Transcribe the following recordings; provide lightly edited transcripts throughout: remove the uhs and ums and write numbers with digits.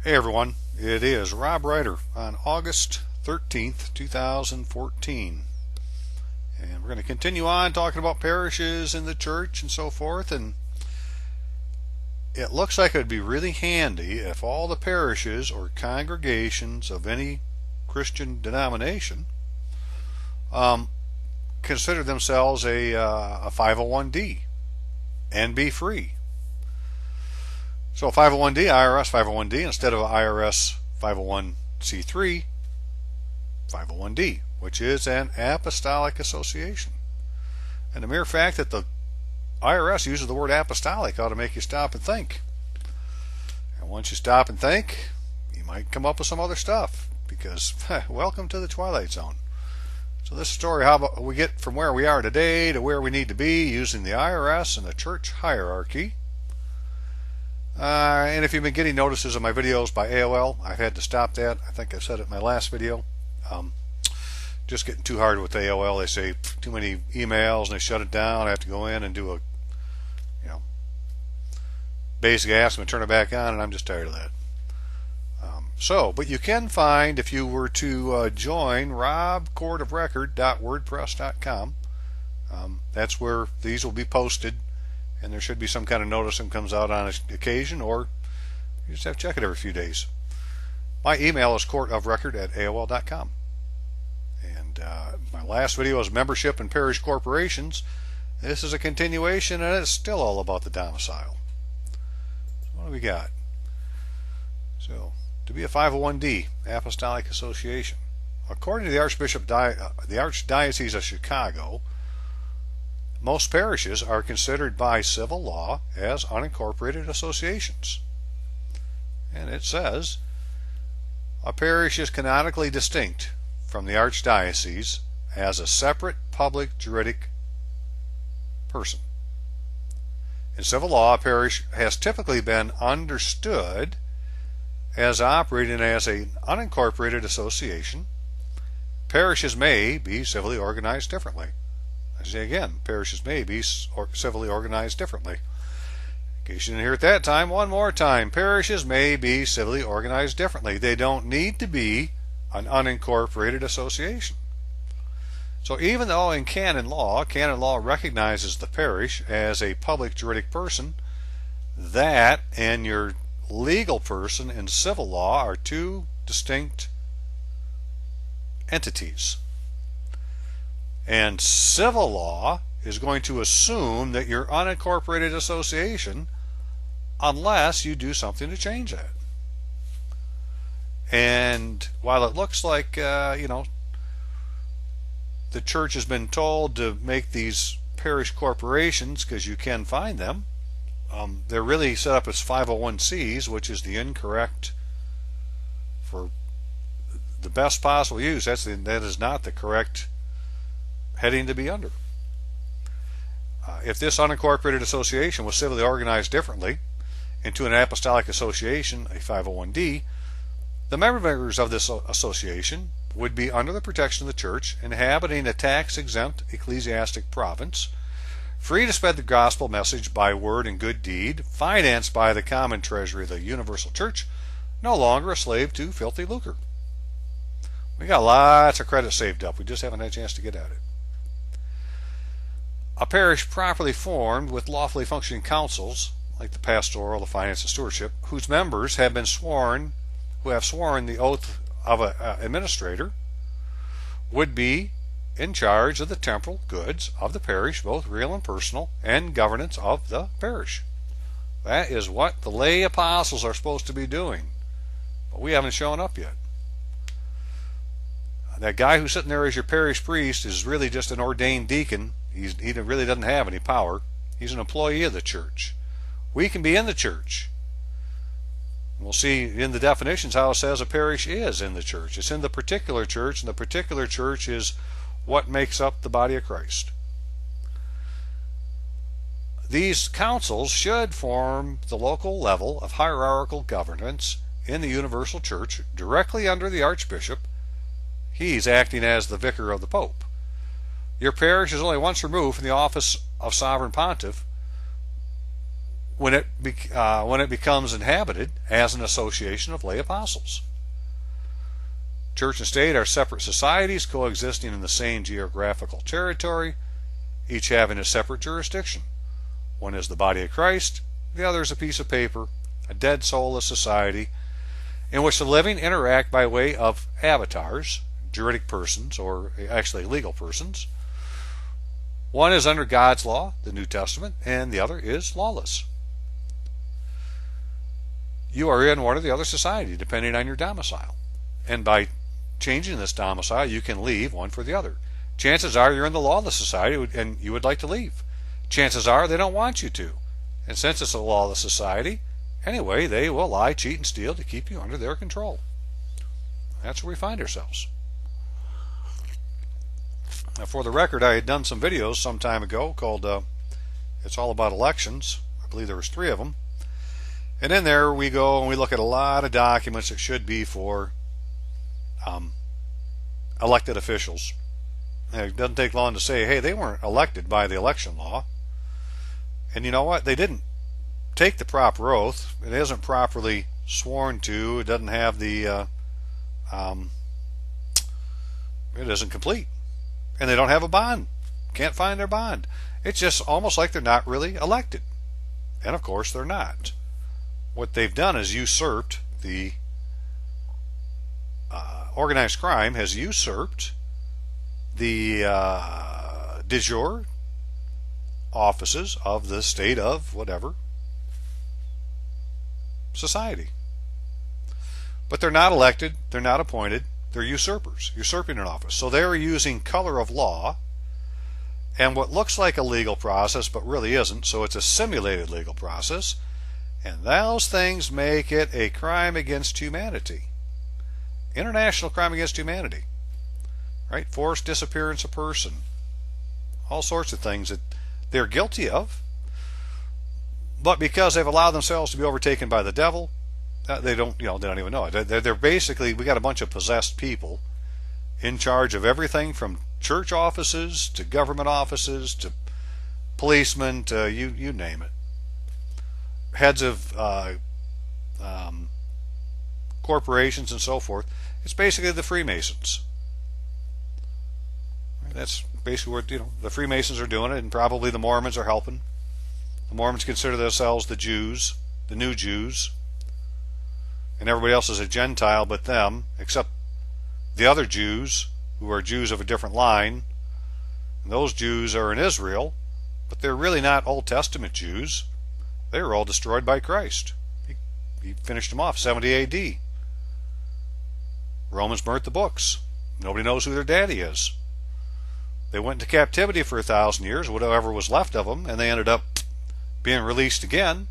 Hey everyone, it is Rob Ryder on August 13th, 2014. And we're going to continue on talking about parishes in the church and so forth. And it looks like it would be really handy if all the parishes or congregations of any Christian denomination consider themselves a 501d and be free. So 501d, IRS 501d, instead of IRS 501c3, 501d, which is an apostolic association. And the mere fact that the IRS uses the word apostolic ought to make you stop and think. And once you stop and think, you might come up with some other stuff, because welcome to the Twilight Zone. So this story, how about we get from where we are today to where we need to be using the IRS and the church hierarchy. And if you've been getting notices of my videos by AOL, I've had to stop that. I think I said it in my last video. Just getting too hard with AOL. They say too many emails and they shut it down. I have to go in and do a basic ask them and turn it back on, and I'm just tired of that. But you can find, if you were to join robcourtofrecord.wordpress.com, that's where these will be posted. And there should be some kind of notice that comes out on occasion, or you just have to check it every few days. My email is courtofrecord@aol.com. And my last video was membership in parish corporations. This is a continuation, and it's still all about the domicile. So what do we got? So, to be a 501d, Apostolic Association. According to the Archdiocese of Chicago, most parishes are considered by civil law as unincorporated associations. And it says, a parish is canonically distinct from the archdiocese as a separate public juridic person. In civil law, a parish has typically been understood as operating as an unincorporated association. Parishes may be civilly organized differently. I say again, parishes may be civilly organized differently. In case you didn't hear it that time, one more time. Parishes may be civilly organized differently. They don't need to be an unincorporated association. So even though in canon law recognizes the parish as a public juridic person, that and your legal person in civil law are two distinct entities. And civil law is going to assume that you're unincorporated association unless you do something to change that. And while it looks like the church has been told to make these parish corporations, because you can find them, they're really set up as 501c's, which is the incorrect, for the best possible use, that is not the correct heading to be under. If this unincorporated association was civilly organized differently into an apostolic association, a 501d, the members of this association would be under the protection of the church, inhabiting a tax-exempt ecclesiastic province, free to spread the gospel message by word and good deed, financed by the common treasury of the universal church, no longer a slave to filthy lucre. We got lots of credit saved up. We just haven't had a chance to get at it. A parish properly formed with lawfully functioning councils, like the pastoral, the finance, and stewardship, whose members have been sworn, who have sworn the oath of an administrator, would be in charge of the temporal goods of the parish, both real and personal, and governance of the parish. That is what the lay apostles are supposed to be doing. But we haven't shown up yet. That guy who's sitting there as your parish priest is really just an ordained deacon. He really doesn't have any power. He's an employee of the church. We can be in the church. We'll see in the definitions how it says a parish is in the church. It's in the particular church, and the particular church is what makes up the body of Christ. These councils should form the local level of hierarchical governance in the universal church, directly under the archbishop. He's acting as the vicar of the pope. Your parish is only once removed from the office of sovereign pontiff, when it becomes inhabited as an association of lay apostles. Church and state are separate societies coexisting in the same geographical territory, each having a separate jurisdiction. One is the body of Christ, the other is a piece of paper, a dead soulless society in which the living interact by way of avatars, juridic persons, or actually legal persons. One is under God's law, the New Testament, and the other is lawless. You are in one or the other society, depending on your domicile. And by changing this domicile, you can leave one for the other. Chances are you're in the lawless society and you would like to leave. Chances are they don't want you to. And since it's a lawless society, anyway, they will lie, cheat, and steal to keep you under their control. That's where we find ourselves. Now, for the record, I had done some videos some time ago called It's All About Elections. I believe there was 3 of them. And in there we go and we look at a lot of documents that should be for elected officials. And it doesn't take long to say, hey, they weren't elected by the election law. And you know what? They didn't take the proper oath. It isn't properly sworn to. It doesn't have the it isn't complete. And they don't have a bond. Can't find their bond. It's just almost like they're not really elected. And of course they're not. What they've done is usurped the organized crime has usurped the de jure offices of the state of whatever society. But they're not elected, they're not appointed, they're usurpers, usurping an office. So they're using color of law and what looks like a legal process but really isn't, so it's a simulated legal process, and those things make it a crime against humanity. International crime against humanity. Right? Forced disappearance of person. All sorts of things that they're guilty of. But because they've allowed themselves to be overtaken by the devil, they don't even know it. They're basically, we got a bunch of possessed people in charge of everything from church offices to government offices to policemen to you name it. Heads of corporations and so forth. It's basically the Freemasons. That's basically what the Freemasons are doing it, and probably the Mormons are helping. The Mormons consider themselves the Jews, the new Jews, and everybody else is a Gentile but them, except the other Jews who are Jews of a different line. And those Jews are in Israel, but they're really not Old Testament Jews. They were all destroyed by Christ. He finished them off 70 AD. Romans burnt the books. Nobody knows who their daddy is. They went into captivity for 1,000 years, whatever was left of them, and they ended up being released again.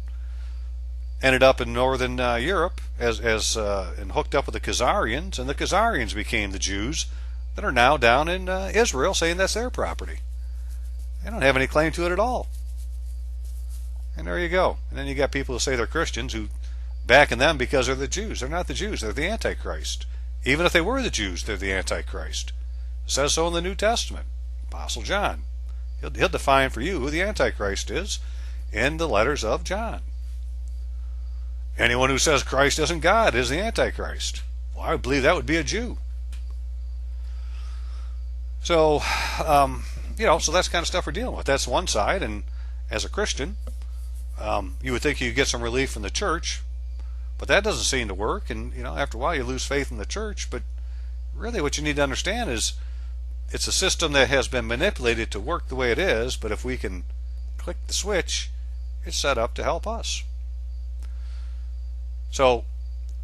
Ended up in northern Europe and hooked up with the Khazarians, and the Khazarians became the Jews that are now down in Israel, saying that's their property. They don't have any claim to it at all. And there you go. And then you got people who say they're Christians who backing them because they're the Jews. They're not the Jews. They're the Antichrist. Even if they were the Jews, they're the Antichrist. It says so in the New Testament. Apostle John. He'll define for you who the Antichrist is in the letters of John. Anyone who says Christ isn't God is the Antichrist. Well, I would believe that would be a Jew. So, so that's the kind of stuff we're dealing with. That's one side, and as a Christian, you would think you'd get some relief from the church, but that doesn't seem to work, and after a while you lose faith in the church. But really what you need to understand is it's a system that has been manipulated to work the way it is, but if we can click the switch, it's set up to help us. So,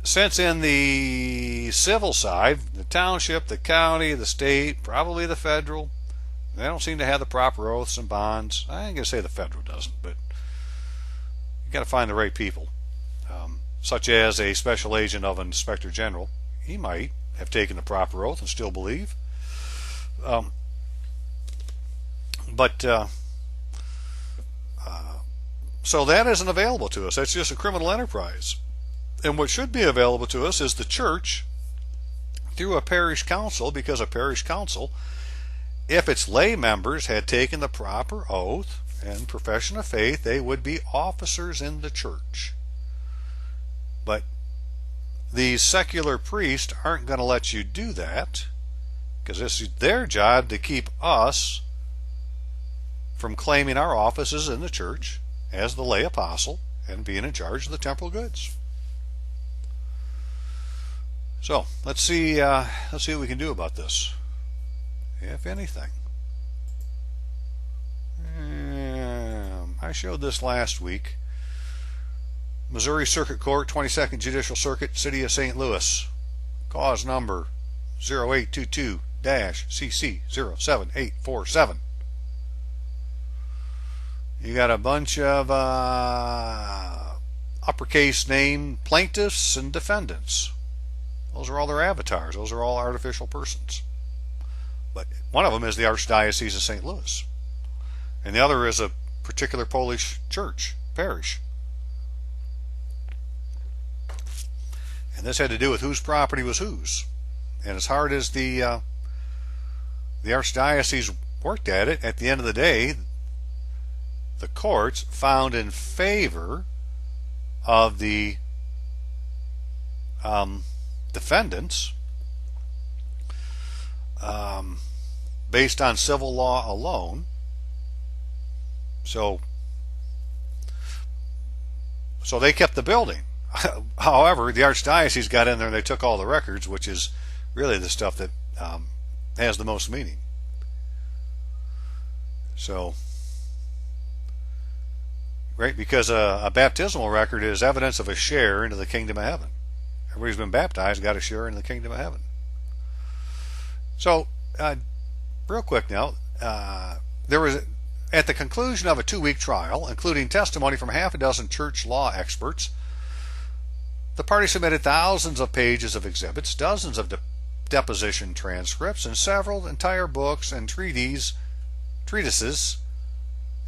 since in the civil side, the township, the county, the state, probably the federal, they don't seem to have the proper oaths and bonds. I ain't going to say the federal doesn't, but you got to find the right people. Such as a special agent of an inspector general. He might have taken the proper oath and still believe. So that isn't available to us. That's just a criminal enterprise. And what should be available to us is the church through a parish council, because a parish council, if its lay members had taken the proper oath and profession of faith, they would be officers in the church. But these secular priests aren't going to let you do that, because it's their job to keep us from claiming our offices in the church as the lay apostle and being in charge of the temporal goods. So let's see what we can do about this, if anything. I showed this last week. Missouri Circuit Court, 22nd Judicial Circuit, City of St. Louis. Cause number 0822-CC07847. You got a bunch of uppercase name plaintiffs and defendants. Those are all their avatars. Those are all artificial persons. But one of them is the Archdiocese of St. Louis. And the other is a particular Polish church, parish. And this had to do with whose property was whose. And as hard as the Archdiocese worked at it, at the end of the day, the courts found in favor of the defendants based on civil law alone. So they kept the building. However, the Archdiocese got in there and they took all the records, which is really the stuff that has the most meaning. So, right, because a baptismal record is evidence of a share into the kingdom of heaven. Everybody who's been baptized got a share in the kingdom of heaven. So, real quick now, there was, at the conclusion of a 2-week trial, including testimony from half a dozen church law experts, the party submitted thousands of pages of exhibits, dozens of deposition transcripts, and several entire books and treatises,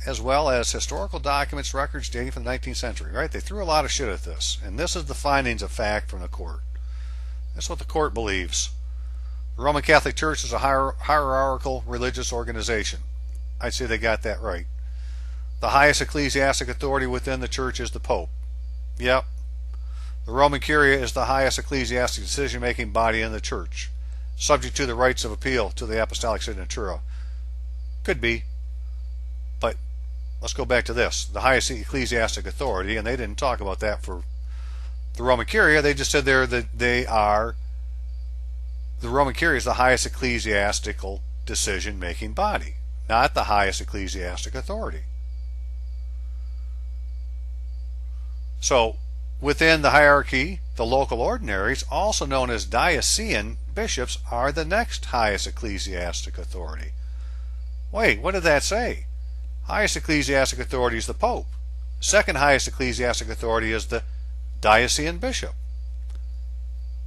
as well as historical documents, records dating from the 19th century. Right? They threw a lot of shit at this, and this is the findings of fact from the court. That's what the court believes. The Roman Catholic Church is a hierarchical religious organization. I'd say they got that right. The highest ecclesiastic authority within the church is the Pope. Yep. The Roman Curia is the highest ecclesiastic decision-making body in the church, subject to the rights of appeal to the Apostolic Signatura. Could be, but let's go back to this. The highest ecclesiastic authority, and they didn't talk about that for the Roman Curia. They just said there that the Roman Curia is the highest ecclesiastical decision-making body, not the highest ecclesiastic authority. So, within the hierarchy, the local ordinaries, also known as diocesan bishops, are the next highest ecclesiastic authority. Wait, what did that say? Highest ecclesiastic authority is the Pope. Second highest ecclesiastic authority is the diocesan bishop.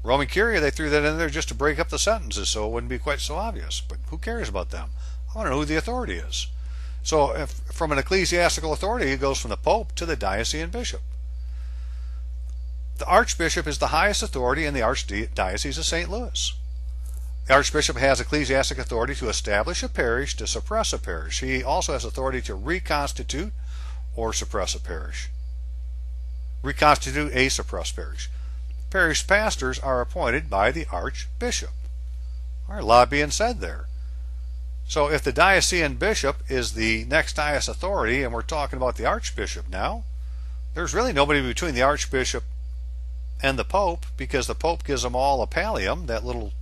Roman Curia, they threw that in there just to break up the sentences so it wouldn't be quite so obvious. But who cares about them? I want to know who the authority is. So if, from an ecclesiastical authority, it goes from the Pope to the diocesan bishop. The Archbishop is the highest authority in the Archdiocese of St. Louis. The Archbishop has ecclesiastic authority to establish a parish, to suppress a parish. He also has authority to reconstitute or suppress a parish. Reconstitute a suppressed parish. Parish pastors are appointed by the Archbishop. All right, a lot being said there. So if the diocesan bishop is the next highest authority, and we're talking about the Archbishop now, there's really nobody between the Archbishop and the Pope, because the Pope gives them all a pallium, that little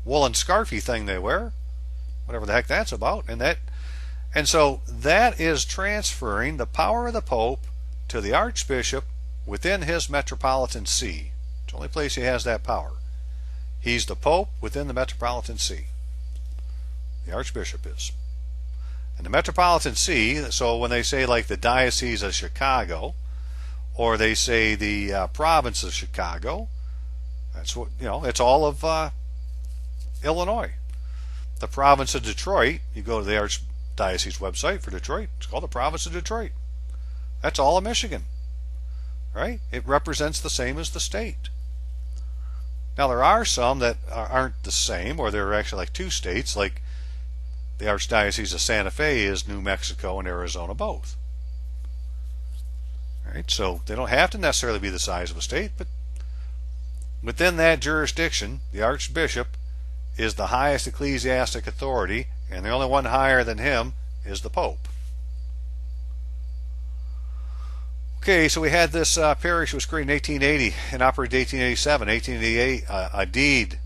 woolen scarfy thing they wear, whatever the heck that's about, and so that is transferring the power of the Pope to the Archbishop within his metropolitan see. It's the only place he has that power. He's the Pope within the metropolitan see. The Archbishop is. And the metropolitan see, so when they say like the Diocese of Chicago, or they say the province of Chicago, that's what, it's all of Illinois. The province of Detroit, you go to the Archdiocese website for Detroit, it's called the province of Detroit. That's all of Michigan, right? It represents the same as the state. Now there are some that aren't the same, or they're actually like two states, like the Archdiocese of Santa Fe is New Mexico and Arizona both. All right, so they don't have to necessarily be the size of a state, but within that jurisdiction, the Archbishop is the highest ecclesiastic authority, and the only one higher than him is the Pope. Okay, so we had this parish was created in 1880 and operated in 1887. 1888, a deed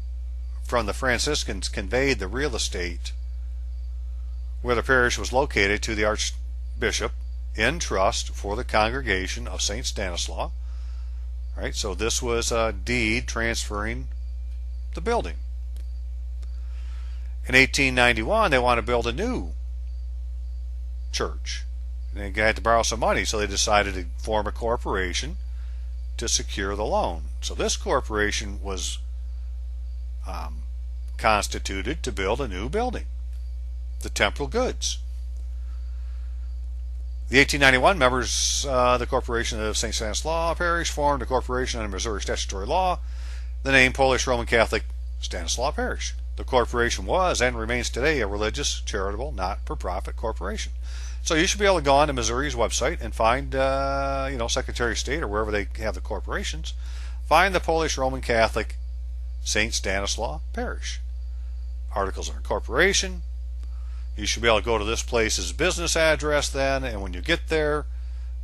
from the Franciscans conveyed the real estate where the parish was located to the Archbishop in trust for the congregation of St. Stanislaus. Right, so this was a deed transferring the building. In 1891, they want to build a new church. And they had to borrow some money, so they decided to form a corporation to secure the loan. So this corporation was constituted to build a new building, the Temporal Goods. The 1891 members, the Corporation of St. Stanislaus Parish, formed a corporation under Missouri statutory law, the name Polish Roman Catholic Stanislaus Parish. The corporation was and remains today a religious, charitable, not-for-profit corporation. So you should be able to go on to Missouri's website and find, Secretary of State or wherever they have the corporations, find the Polish Roman Catholic St. Stanislaus Parish. Articles of incorporation. You should be able to go to this place's business address then, and when you get there,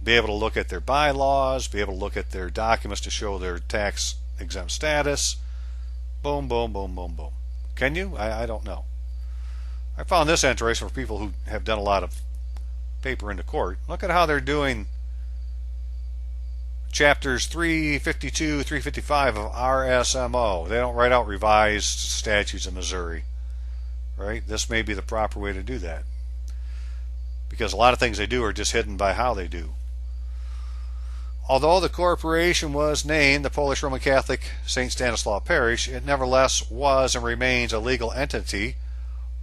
be able to look at their bylaws, be able to look at their documents to show their tax exempt status. Boom, boom, boom, boom, boom. Can you? I don't know. I found this interesting for people who have done a lot of paper into court. Look at how they're doing chapters 352, 355 of RSMO. They don't write out revised statutes of Missouri. Right? This may be the proper way to do that. Because a lot of things they do are just hidden by how they do. Although the corporation was named the Polish Roman Catholic St. Stanislaus Parish, it nevertheless was and remains a legal entity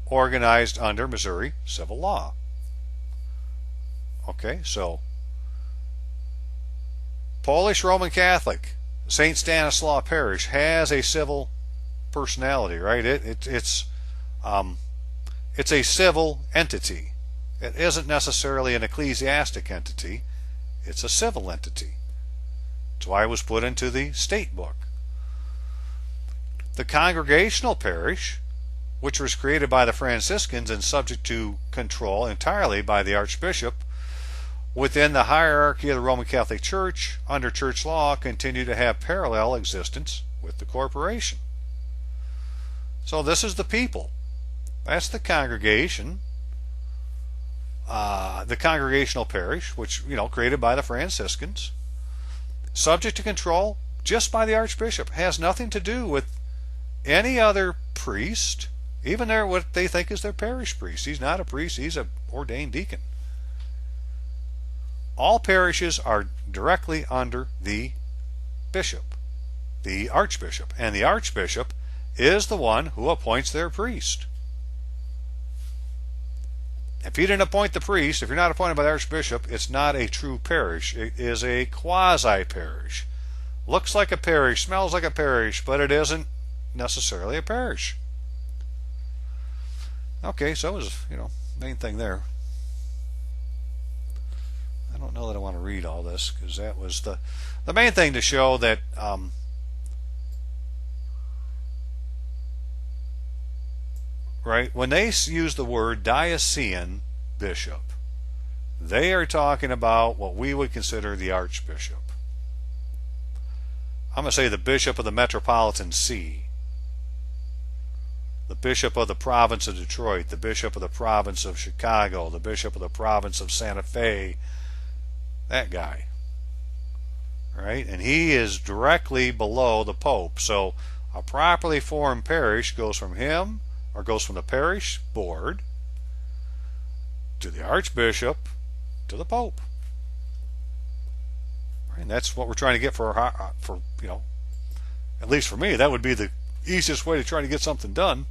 organized under Missouri civil law. Okay, so Polish Roman Catholic St. Stanislaus Parish has a civil personality, right? It's a civil entity. It isn't necessarily an ecclesiastic entity. It's a civil entity. That's why it was put into the state book. The congregational parish, which was created by the Franciscans and subject to control entirely by the Archbishop, within the hierarchy of the Roman Catholic Church, under church law, continued to have parallel existence with the corporation. So this is the people. That's the congregation, the congregational parish, which, created by the Franciscans, subject to control just by the Archbishop, has nothing to do with any other priest, even what they think is their parish priest. He's not a priest, he's an ordained deacon. All parishes are directly under the bishop, the Archbishop, and the Archbishop is the one who appoints their priest. If he didn't appoint the priest, if you're not appointed by the Archbishop, it's not a true parish. It is a quasi-parish. Looks like a parish, smells like a parish, but it isn't necessarily a parish. Okay, so it was, main thing there. I don't know that I want to read all this, because that was the main thing to show that right, when they use the word diocesan bishop, they are talking about what we would consider the Archbishop. I'm going to say the Bishop of the Metropolitan See, the Bishop of the Province of Detroit, the Bishop of the Province of Chicago, the Bishop of the Province of Santa Fe, that guy. Right? And he is directly below the Pope. So a properly formed parish goes from him, or goes from the parish board to the Archbishop to the Pope. And that's what we're trying to get for at least for me, that would be the easiest way to try to get something done,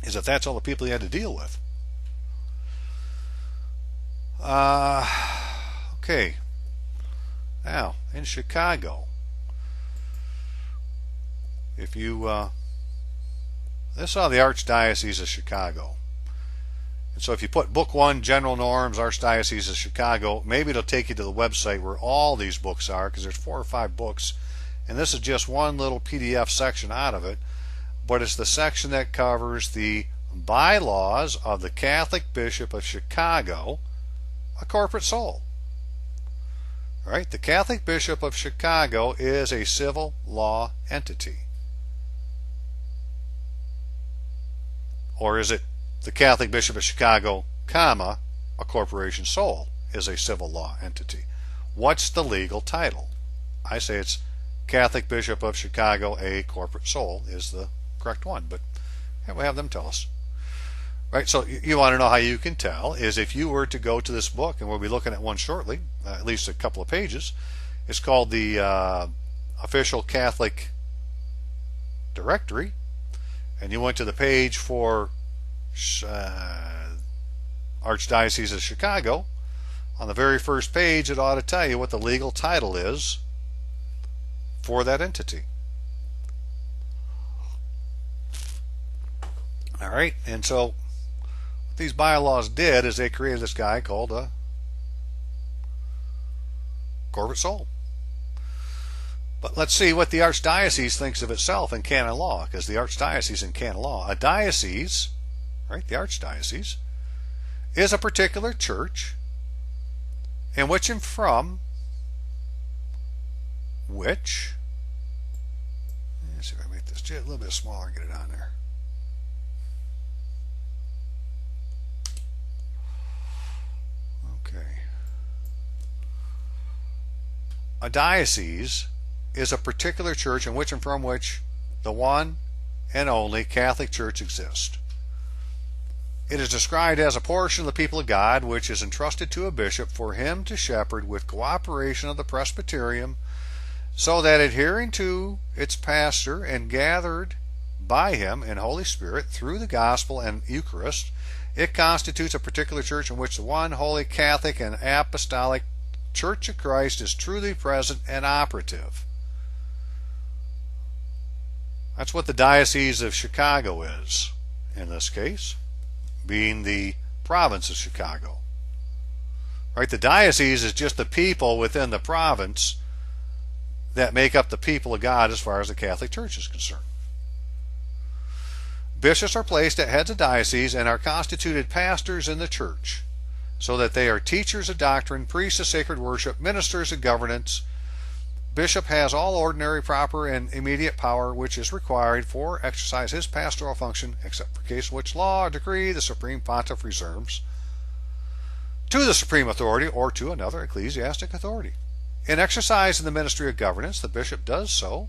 is if that's all the people you had to deal with. Okay. Now, in Chicago, if you this saw the Archdiocese of Chicago. And so if you put Book 1, General Norms, Archdiocese of Chicago, maybe it'll take you to the website where all these books are, because there's 4 or 5 books. And this is just one little PDF section out of it. But it's the section that covers the bylaws of the Catholic Bishop of Chicago, a corporate soul. All right? The Catholic Bishop of Chicago is a civil law entity. Or is it the Catholic Bishop of Chicago, comma, a corporation soul is a civil law entity? What's the legal title? I say it's Catholic Bishop of Chicago, a corporate soul is the correct one, but we'll have them tell us. Right, so you want to know how you can tell is if you were to go to this book, and we'll be looking at one shortly, at least a couple of pages. It's called the Official Catholic Directory, and you went to the page for Archdiocese of Chicago. On the very first page, it ought to tell you what the legal title is for that entity. All right, and so what these bylaws did is they created this guy called a corporate soul. But let's see what the Archdiocese thinks of itself in canon law, because the Archdiocese in canon law, a diocese, right, the Archdiocese, is a particular church in which and from which, let's see if I make this just a little bit smaller and get it on there. Okay. A diocese is a particular church in which and from which the one and only Catholic Church exists. It is described as a portion of the people of God which is entrusted to a bishop for him to shepherd with cooperation of the Presbyterium, so that adhering to its pastor and gathered by him in Holy Spirit through the gospel and Eucharist, it constitutes a particular church in which the one holy Catholic and Apostolic Church of Christ is truly present and operative. That's what the Diocese of Chicago is, in this case, being the province of Chicago. Right? The diocese is just the people within the province that make up the people of God as far as the Catholic Church is concerned. Bishops are placed at heads of diocese and are constituted pastors in the church, so that they are teachers of doctrine, priests of sacred worship, ministers of governance. Bishop has all ordinary, proper, and immediate power which is required for exercise his pastoral function, except for case in which law or decree the Supreme Pontiff reserves to the supreme authority or to another ecclesiastic authority. In exercising the ministry of governance, the bishop does so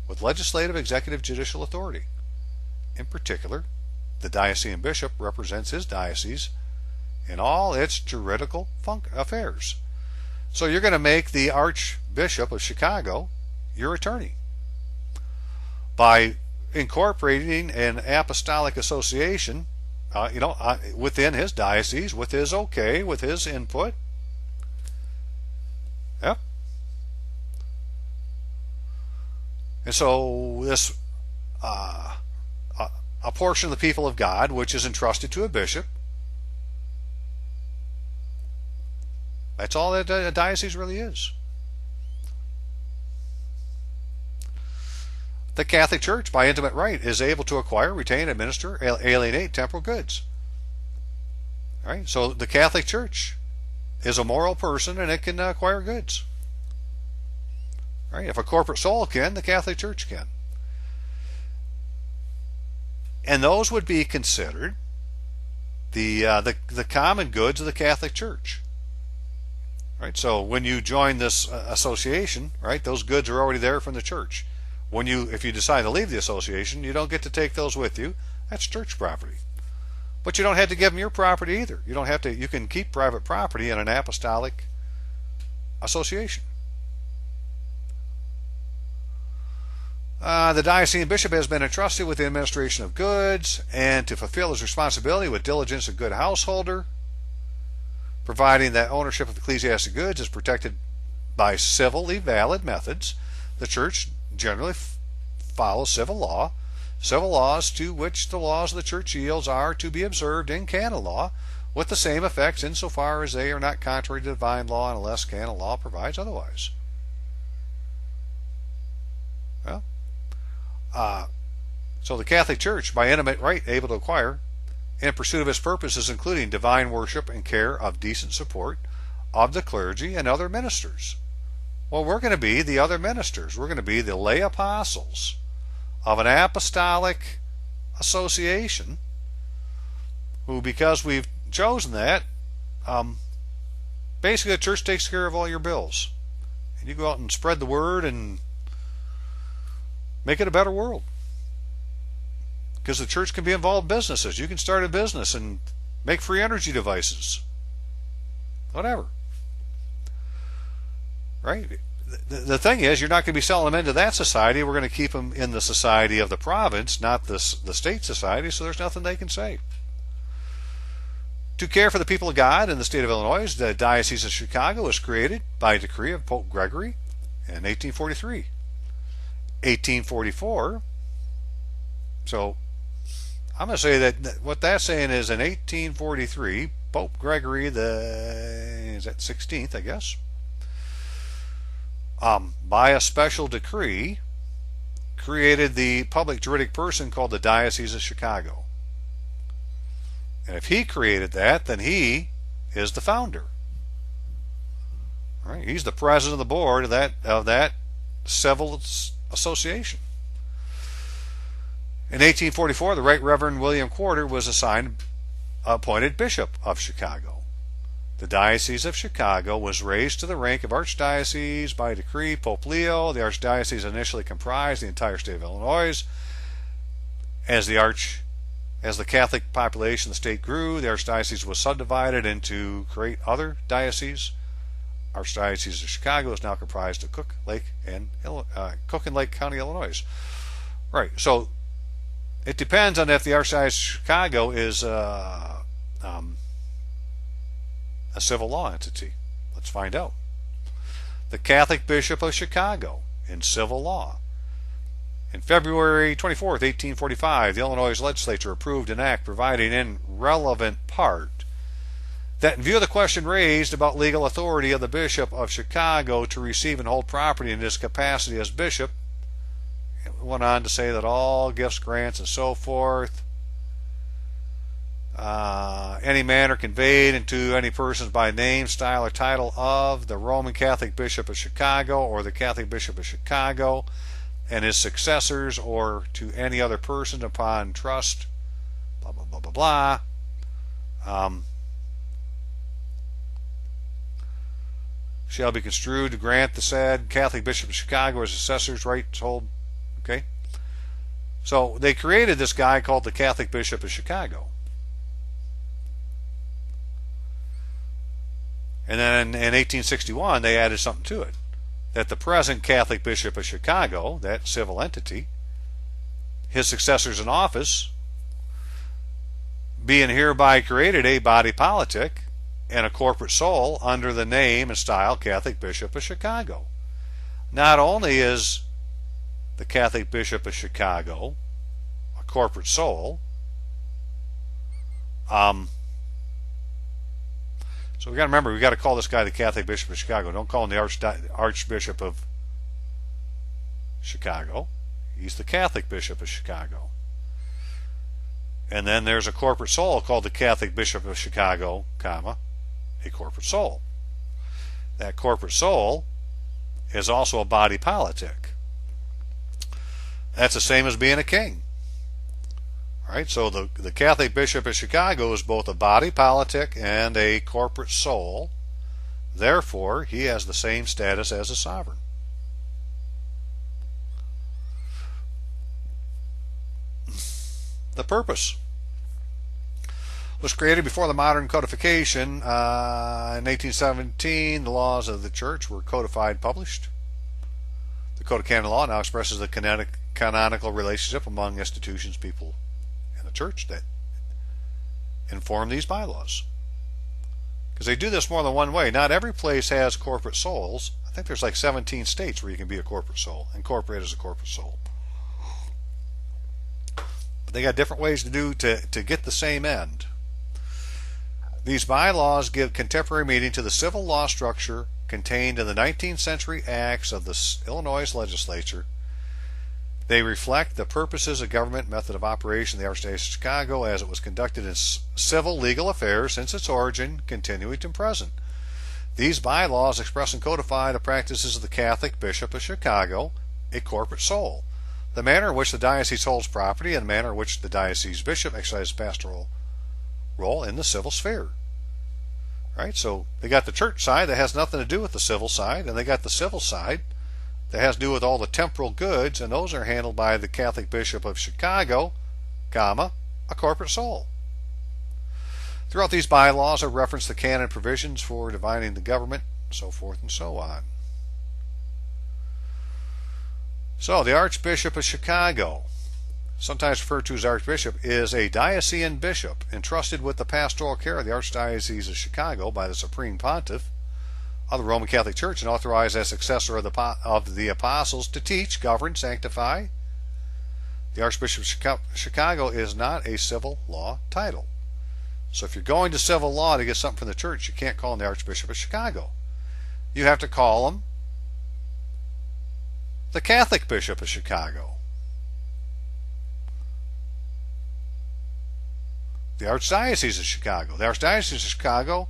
with legislative, executive, judicial authority. In particular, the diocesan bishop represents his diocese in all its juridical affairs. So you're going to make the Archbishop of Chicago your attorney by incorporating an apostolic association, within his diocese, with his okay, with his input. Yep. And so this, a portion of the people of God, which is entrusted to a bishop, that's all that a diocese really is. The Catholic Church, by intimate right, is able to acquire, retain, administer, alienate temporal goods. All right? So the Catholic Church is a moral person and it can acquire goods. All right? If a corporate soul can, the Catholic Church can. And those would be considered the common goods of the Catholic Church. Right? So when you join this association, right, those goods are already there from the church. If you decide to leave the association, you don't get to take those with you. That's church property. But you don't have to give them your property either. You don't have to. You can keep private property in an apostolic association. The diocesan bishop has been entrusted with the administration of goods and to fulfill his responsibility with diligence a good householder, providing that ownership of ecclesiastic goods is protected by civilly valid methods. The church generally follows civil law, civil laws to which the laws of the church yields are to be observed in canon law, with the same effects insofar as they are not contrary to divine law unless canon law provides otherwise. Well, so the Catholic Church, by intimate right, able to acquire, in pursuit of its purposes, including divine worship and care of decent support of the clergy and other ministers. Well, we're going to be the other ministers. We're going to be the lay apostles of an apostolic association who, because we've chosen that, basically the church takes care of all your bills. And you go out and spread the word and make it a better world. Because the church can be involved in businesses. You can start a business and make free energy devices. Whatever. Right? The thing is, you're not going to be selling them into that society. We're going to keep them in the society of the province, not the state society, so there's nothing they can say. To care for the people of God in the state of Illinois, the Diocese of Chicago was created by decree of Pope Gregory in 1843. 1844, so I'm going to say that what that's saying is in 1843, Pope Gregory is that 16th, I guess, by a special decree, created the public juridic person called the Diocese of Chicago. And if he created that, then he is the founder. All right? He's the president of the board of that civil association. In 1844, the Right Reverend William Quarter was appointed Bishop of Chicago. The Diocese of Chicago was raised to the rank of Archdiocese by decree Pope Leo. The Archdiocese initially comprised the entire state of Illinois. As the Catholic population of the state grew, the Archdiocese was subdivided into create other dioceses. Archdiocese of Chicago is now comprised of Cook and Lake County, Illinois. Right, so it depends on if the Archdiocese of Chicago is a civil law entity. Let's find out. The Catholic Bishop of Chicago in civil law. In February 24th, 1845, the Illinois legislature approved an act providing in relevant part that in view of the question raised about legal authority of the Bishop of Chicago to receive and hold property in his capacity as bishop, it went on to say that all gifts, grants, and so forth, any manner conveyed into any persons by name, style, or title of the Roman Catholic Bishop of Chicago or the Catholic Bishop of Chicago and his successors, or to any other person upon trust, blah, blah, blah, blah, blah, shall be construed to grant the said Catholic Bishop of Chicago as successors right to hold. Okay? So they created this guy called the Catholic Bishop of Chicago. And then in 1861, they added something to it. That the present Catholic Bishop of Chicago, that civil entity, his successors in office, being hereby created a body politic and a corporate soul under the name and style Catholic Bishop of Chicago. Not only is the Catholic Bishop of Chicago a corporate soul, so we got to remember, we got to call this guy the Catholic Bishop of Chicago. Don't call him the Archbishop of Chicago. He's the Catholic Bishop of Chicago. And then there's a corporate soul called the Catholic Bishop of Chicago, comma, a corporate soul. That corporate soul is also a body politic. That's the same as being a king. All right, so the Catholic Bishop of Chicago is both a body politic and a corporate soul. Therefore, he has the same status as a sovereign. The purpose was created before the modern codification. In 1817, the laws of the church were codified and published. The Code of Canon Law now expresses the canonical relationship among institutions, people, and the church that inform these bylaws. Because they do this more than one way. Not every place has corporate souls. I think there's like 17 states where you can be a corporate soul, incorporate as a corporate soul. They got different ways to get the same end. These bylaws give contemporary meaning to the civil law structure contained in the 19th century acts of the Illinois legislature. They reflect the purposes of government method of operation of the Archdiocese of Chicago as it was conducted in civil legal affairs since its origin, continuing to present. These bylaws express and codify the practices of the Catholic Bishop of Chicago, a corporate soul, the manner in which the diocese holds property, and the manner in which the diocese bishop exercises pastoral role in the civil sphere. Right? So they got the church side that has nothing to do with the civil side, and they got the civil side that has to do with all the temporal goods, and those are handled by the Catholic Bishop of Chicago, comma, a corporate soul. Throughout these bylaws are referenced the canon provisions for dividing the government, so forth and so on. So the Archbishop of Chicago, sometimes referred to as Archbishop, is a diocesan bishop entrusted with the pastoral care of the Archdiocese of Chicago by the Supreme Pontiff of the Roman Catholic Church and authorized as successor of the apostles to teach, govern, sanctify. The Archbishop of Chicago is not a civil law title. So if you're going to civil law to get something from the church, you can't call him the Archbishop of Chicago. You have to call him the Catholic Bishop of Chicago. The Archdiocese of Chicago. The Archdiocese of Chicago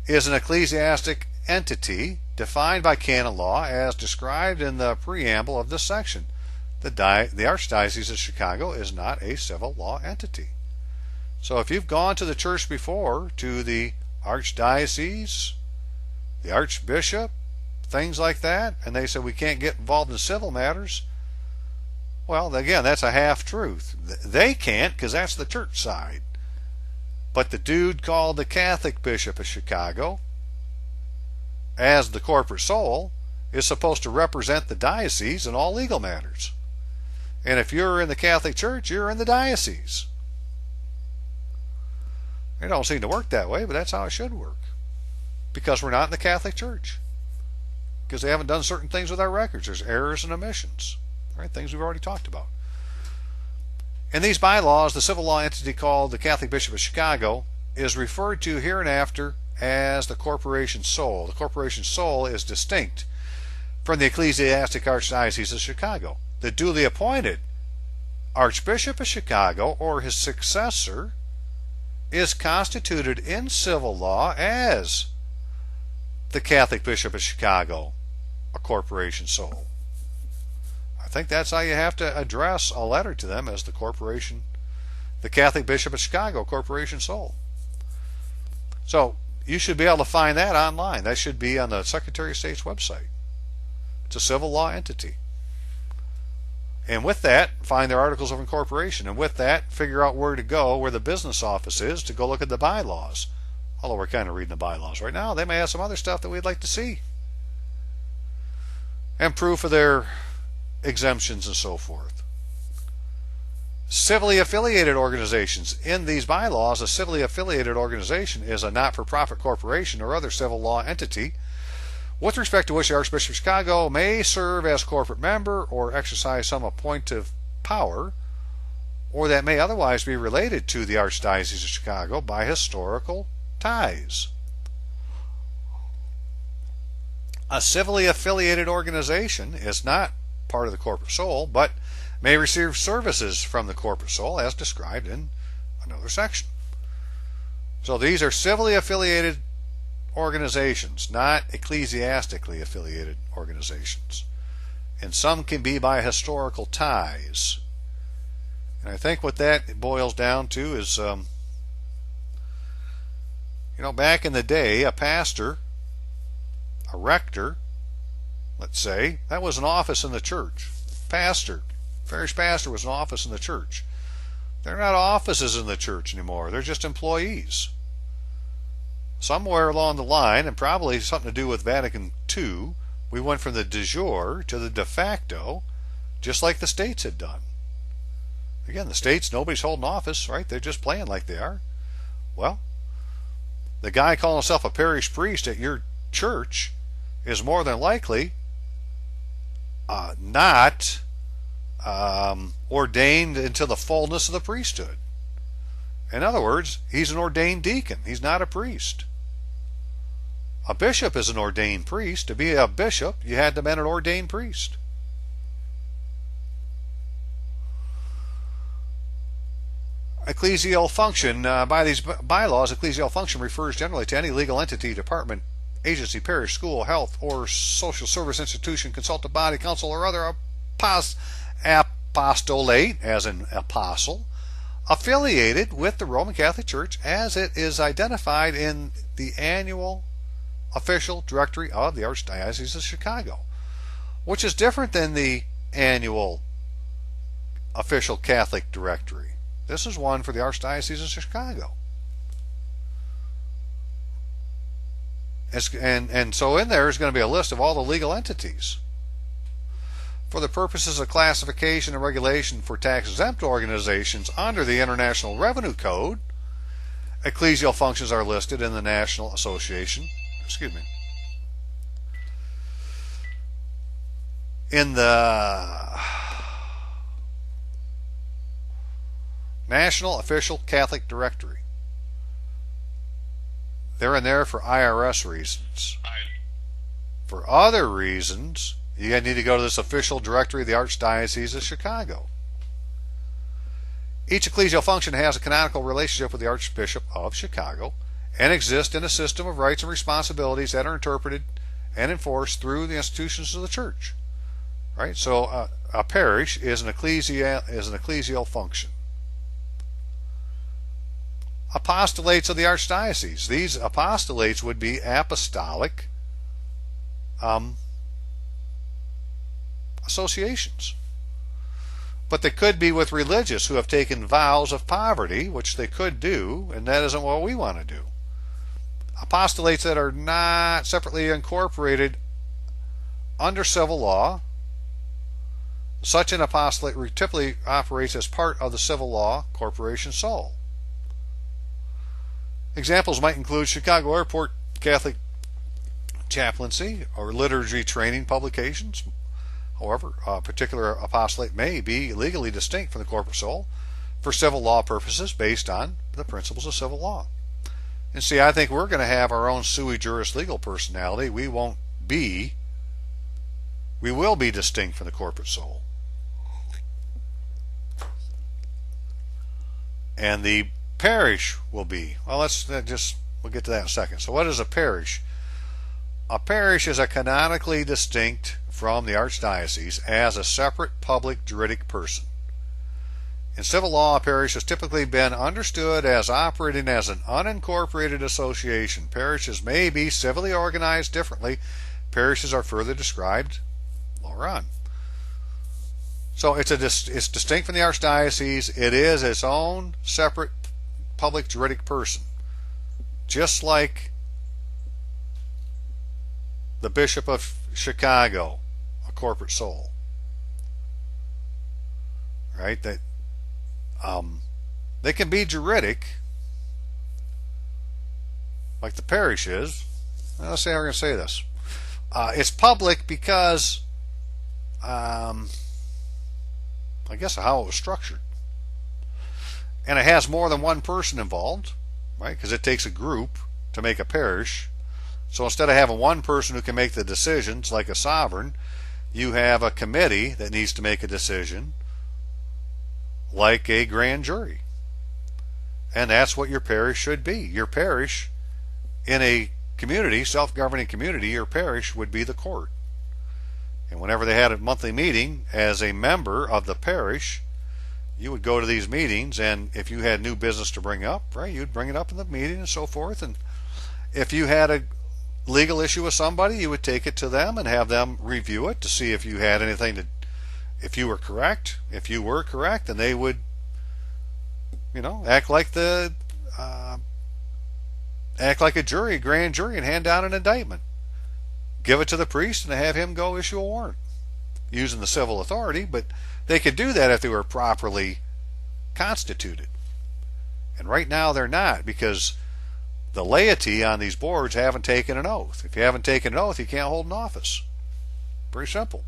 is an ecclesiastic entity defined by canon law as described in the preamble of this section. The Archdiocese of Chicago is not a civil law entity. So if you've gone to the church before, to the Archdiocese, the Archbishop, things like that, and they said we can't get involved in civil matters, well, again, that's a half-truth. They can't because that's the church side. But the dude called the Catholic Bishop of Chicago, as the corporate soul, is supposed to represent the diocese in all legal matters. And if you're in the Catholic Church, you're in the diocese. It don't seem to work that way, but that's how it should work. Because we're not in the Catholic Church. Because they haven't done certain things with our records. There's errors and omissions. Right? Things we've already talked about. In these bylaws, the civil law entity called the Catholic Bishop of Chicago is referred to hereinafter as the corporation soul. The corporation soul is distinct from the ecclesiastic archdiocese of Chicago. The duly appointed Archbishop of Chicago or his successor is constituted in civil law as the Catholic Bishop of Chicago, a corporation soul. I think that's how you have to address a letter to them, as the corporation, the Catholic Bishop of Chicago, corporation soul. So you should be able to find that online. That should be on the Secretary of State's website. It's a civil law entity. And with that, find their articles of incorporation. And with that, figure out where to go, where the business office is, to go look at the bylaws. Although we're kind of reading the bylaws right now, they may have some other stuff that we'd like to see. And proof of their exemptions and so forth. Civilly affiliated organizations. In these bylaws, a civilly affiliated organization is a not-for-profit corporation or other civil law entity with respect to which the Archbishop of Chicago may serve as corporate member or exercise some appointive power, or that may otherwise be related to the Archdiocese of Chicago by historical ties. A civilly affiliated organization is not part of the corporate soul, but may receive services from the corporate soul as described in another section. So these are civilly affiliated organizations, not ecclesiastically affiliated organizations. And some can be by historical ties. And I think what that boils down to is, back in the day, a pastor, a rector, let's say, that was an office in the church. Pastor, parish pastor was an office in the church. They're not offices in the church anymore. They're just employees. Somewhere along the line, and probably something to do with Vatican II, we went from the de jure to the de facto, just like the states had done. Again, the states, nobody's holding office, right? They're just playing like they are. Well, the guy calling himself a parish priest at your church is more than likely not ordained into the fullness of the priesthood. In other words, he's an ordained deacon. He's not a priest. A bishop is an ordained priest. To be a bishop, you had to be an ordained priest. Ecclesial function. By these bylaws, ecclesial function refers generally to any legal entity, department, agency, parish, school, health, or social service institution, consultative body, council, or other apostolate, as in apostle, affiliated with the Roman Catholic Church as it is identified in the annual official directory of the Archdiocese of Chicago, which is different than the annual official Catholic directory. This is one for the Archdiocese of Chicago. And so in there is going to be a list of all the legal entities. For the purposes of classification and regulation for tax-exempt organizations under the International Revenue Code, ecclesial functions are listed in the National Association. In the National Official Catholic Directory. They're in there for IRS reasons. For other reasons, you need to go to this official directory of the Archdiocese of Chicago. Each ecclesial function has a canonical relationship with the Archbishop of Chicago and exists in a system of rights and responsibilities that are interpreted and enforced through the institutions of the church. Right? So a parish is an ecclesial function. Apostolates of the Archdiocese. These apostolates would be apostolic associations. But they could be with religious who have taken vows of poverty, which they could do, and that isn't what we want to do. Apostolates that are not separately incorporated under civil law. Such an apostolate typically operates as part of the civil law corporation sole. Examples might include Chicago Airport Catholic chaplaincy or liturgy training publications. However, a particular apostolate may be legally distinct from the corporate sole for civil law purposes based on the principles of civil law. And see, I think we're going to have our own sui juris legal personality. We will be distinct from the corporate sole. And the parish will be, well, we'll get to that in a second. So what is a parish? A parish is a canonically distinct from the Archdiocese as a separate public juridic person. In civil law, a parish has typically been understood as operating as an unincorporated association. Parishes may be civilly organized differently. Parishes are further described lower on. So it's distinct from the Archdiocese. It is its own separate public juridic person, just like the Bishop of Chicago, a corporate sole. Right? That they can be juridic, like the parish is. Well, let's see how we're going to say this. It's public because, I guess, how it was structured. And it has more than one person involved, right? Because it takes a group to make a parish. So instead of having one person who can make the decisions, like a sovereign, you have a committee that needs to make a decision, like a grand jury. And that's what your parish should be. Your parish, in a community, self-governing community, your parish would be the court. And whenever they had a monthly meeting, as a member of the parish, you would go to these meetings, and if you had new business to bring up, right, you'd bring it up in the meeting and so forth. And if you had a legal issue with somebody, you would take it to them and have them review it to see if you had anything to, if you were correct. If you were correct, then they would, act like a jury, grand jury, and hand down an indictment. Give it to the priest and have him go issue a warrant using the civil authority, but they could do that if they were properly constituted. And right now they're not, because the laity on these boards haven't taken an oath. If you haven't taken an oath, you can't hold an office. Pretty simple.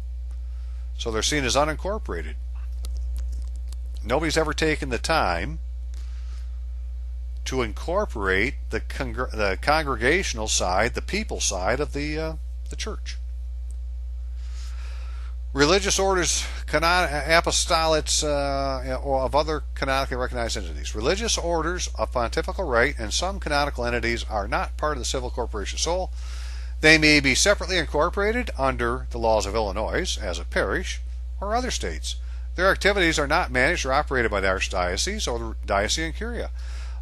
So they're seen as unincorporated. nobody's ever taken the time to incorporate the congregational side, the people side of the church. Religious orders, apostolates, or of other canonically recognized entities. Religious orders of pontifical right and some canonical entities are not part of the civil corporation sole. They may be separately incorporated under the laws of Illinois as a parish or other states. Their activities are not managed or operated by the archdiocese or the diocesan curia,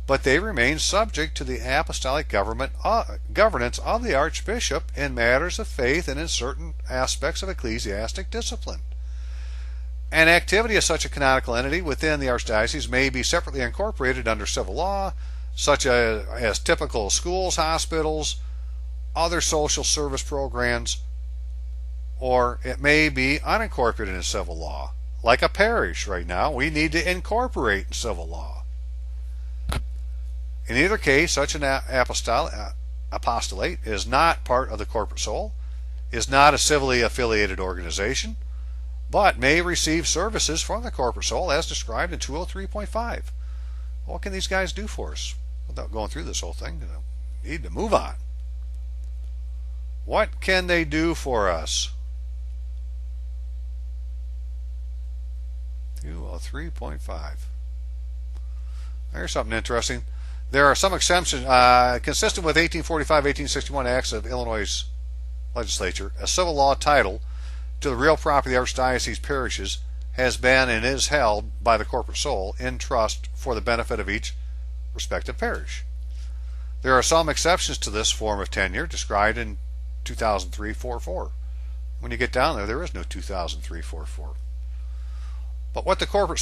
but they remain subject to the apostolic governance of the archbishop in matters of faith and in certain aspects of ecclesiastic discipline. An activity of such a canonical entity within the archdiocese may be separately incorporated under civil law, such as typical schools, hospitals, other social service programs, or it may be unincorporated in civil law. Like a parish right now, we need to incorporate in civil law. In either case, such an apostolate is not part of the corporate sole, is not a civilly affiliated organization, but may receive services from the corporate sole as described in 203.5. What can these guys do for us? Without going through this whole thing, we need to move on. What can they do for us? 203.5. Here's something interesting. There are some exemptions consistent with 1845-1861 acts of Illinois legislature. A civil law title to the real property of the archdiocese parishes has been and is held by the corporate sole in trust for the benefit of each respective parish. There are some exceptions to this form of tenure described in 2003-44. When you get down there is no 2003-44. But what the corporate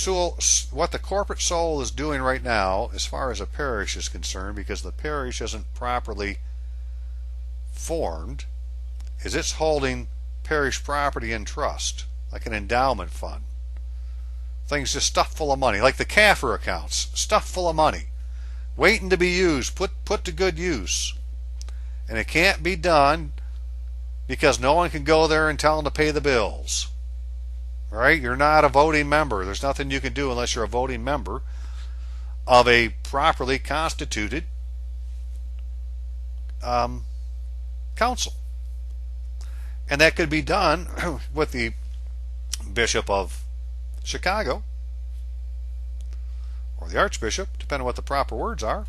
sole is doing right now, as far as a parish is concerned, because the parish isn't properly formed, is it's holding parish property in trust, like an endowment fund. Things just stuffed full of money, like the CAFR accounts, stuffed full of money, waiting to be used, put to good use. And it can't be done because no one can go there and tell them to pay the bills. Right? You're not a voting member. There's nothing you can do unless you're a voting member of a properly constituted council. And that could be done with the Bishop of Chicago or the Archbishop, depending on what the proper words are.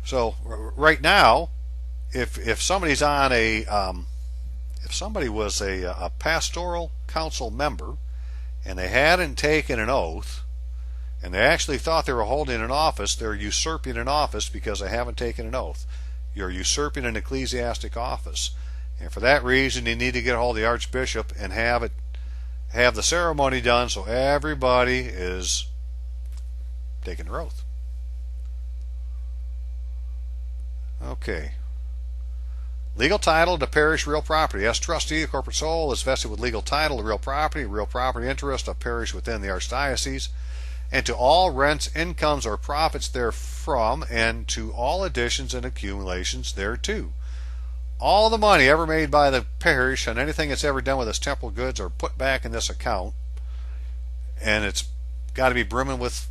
So right now, if somebody's on if somebody was a pastoral council member and they hadn't taken an oath and they actually thought they were holding an office, they're usurping an office because they haven't taken an oath. You're usurping an ecclesiastic office. And for that reason, you need to get a hold of the Archbishop and have the ceremony done so everybody is taking their oath. Okay. Legal title to parish real property. As trustee, the corporate sole is vested with legal title to real property interest of parish within the archdiocese, and to all rents, incomes, or profits therefrom, and to all additions and accumulations thereto. All the money ever made by the parish and anything that's ever done with its temporal goods are put back in this account, and it's got to be brimming with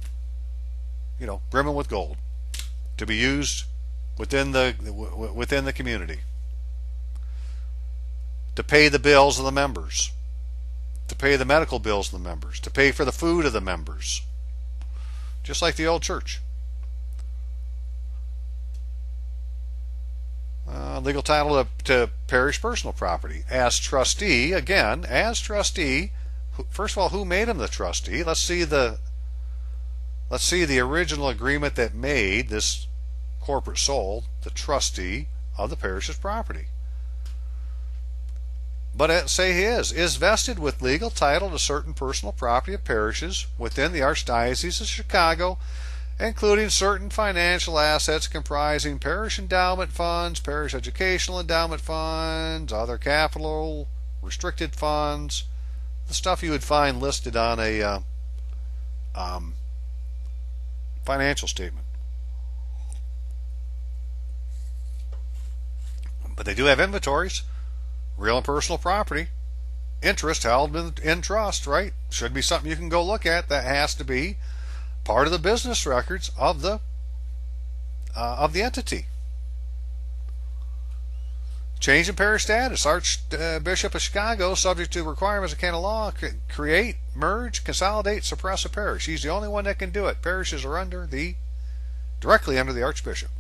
gold to be used within the community, to pay the bills of the members, to pay the medical bills of the members, to pay for the food of the members, just like the old church. Legal title to parish personal property. As trustee, first of all, who made him the trustee? Let's see the original agreement that made this corporate sole the trustee of the parish's property. But he is vested with legal title to certain personal property of parishes within the Archdiocese of Chicago, including certain financial assets comprising parish endowment funds, parish educational endowment funds, other capital, restricted funds, the stuff you would find listed on a financial statement. But they do have inventories, real and personal property, interest held in trust, right? Should be something you can go look at. That has to be part of the business records of the entity. Change in parish status. Archbishop of Chicago, subject to requirements of canon law, create, merge, consolidate, suppress a parish. He's the only one that can do it. Parishes are directly under the Archbishop.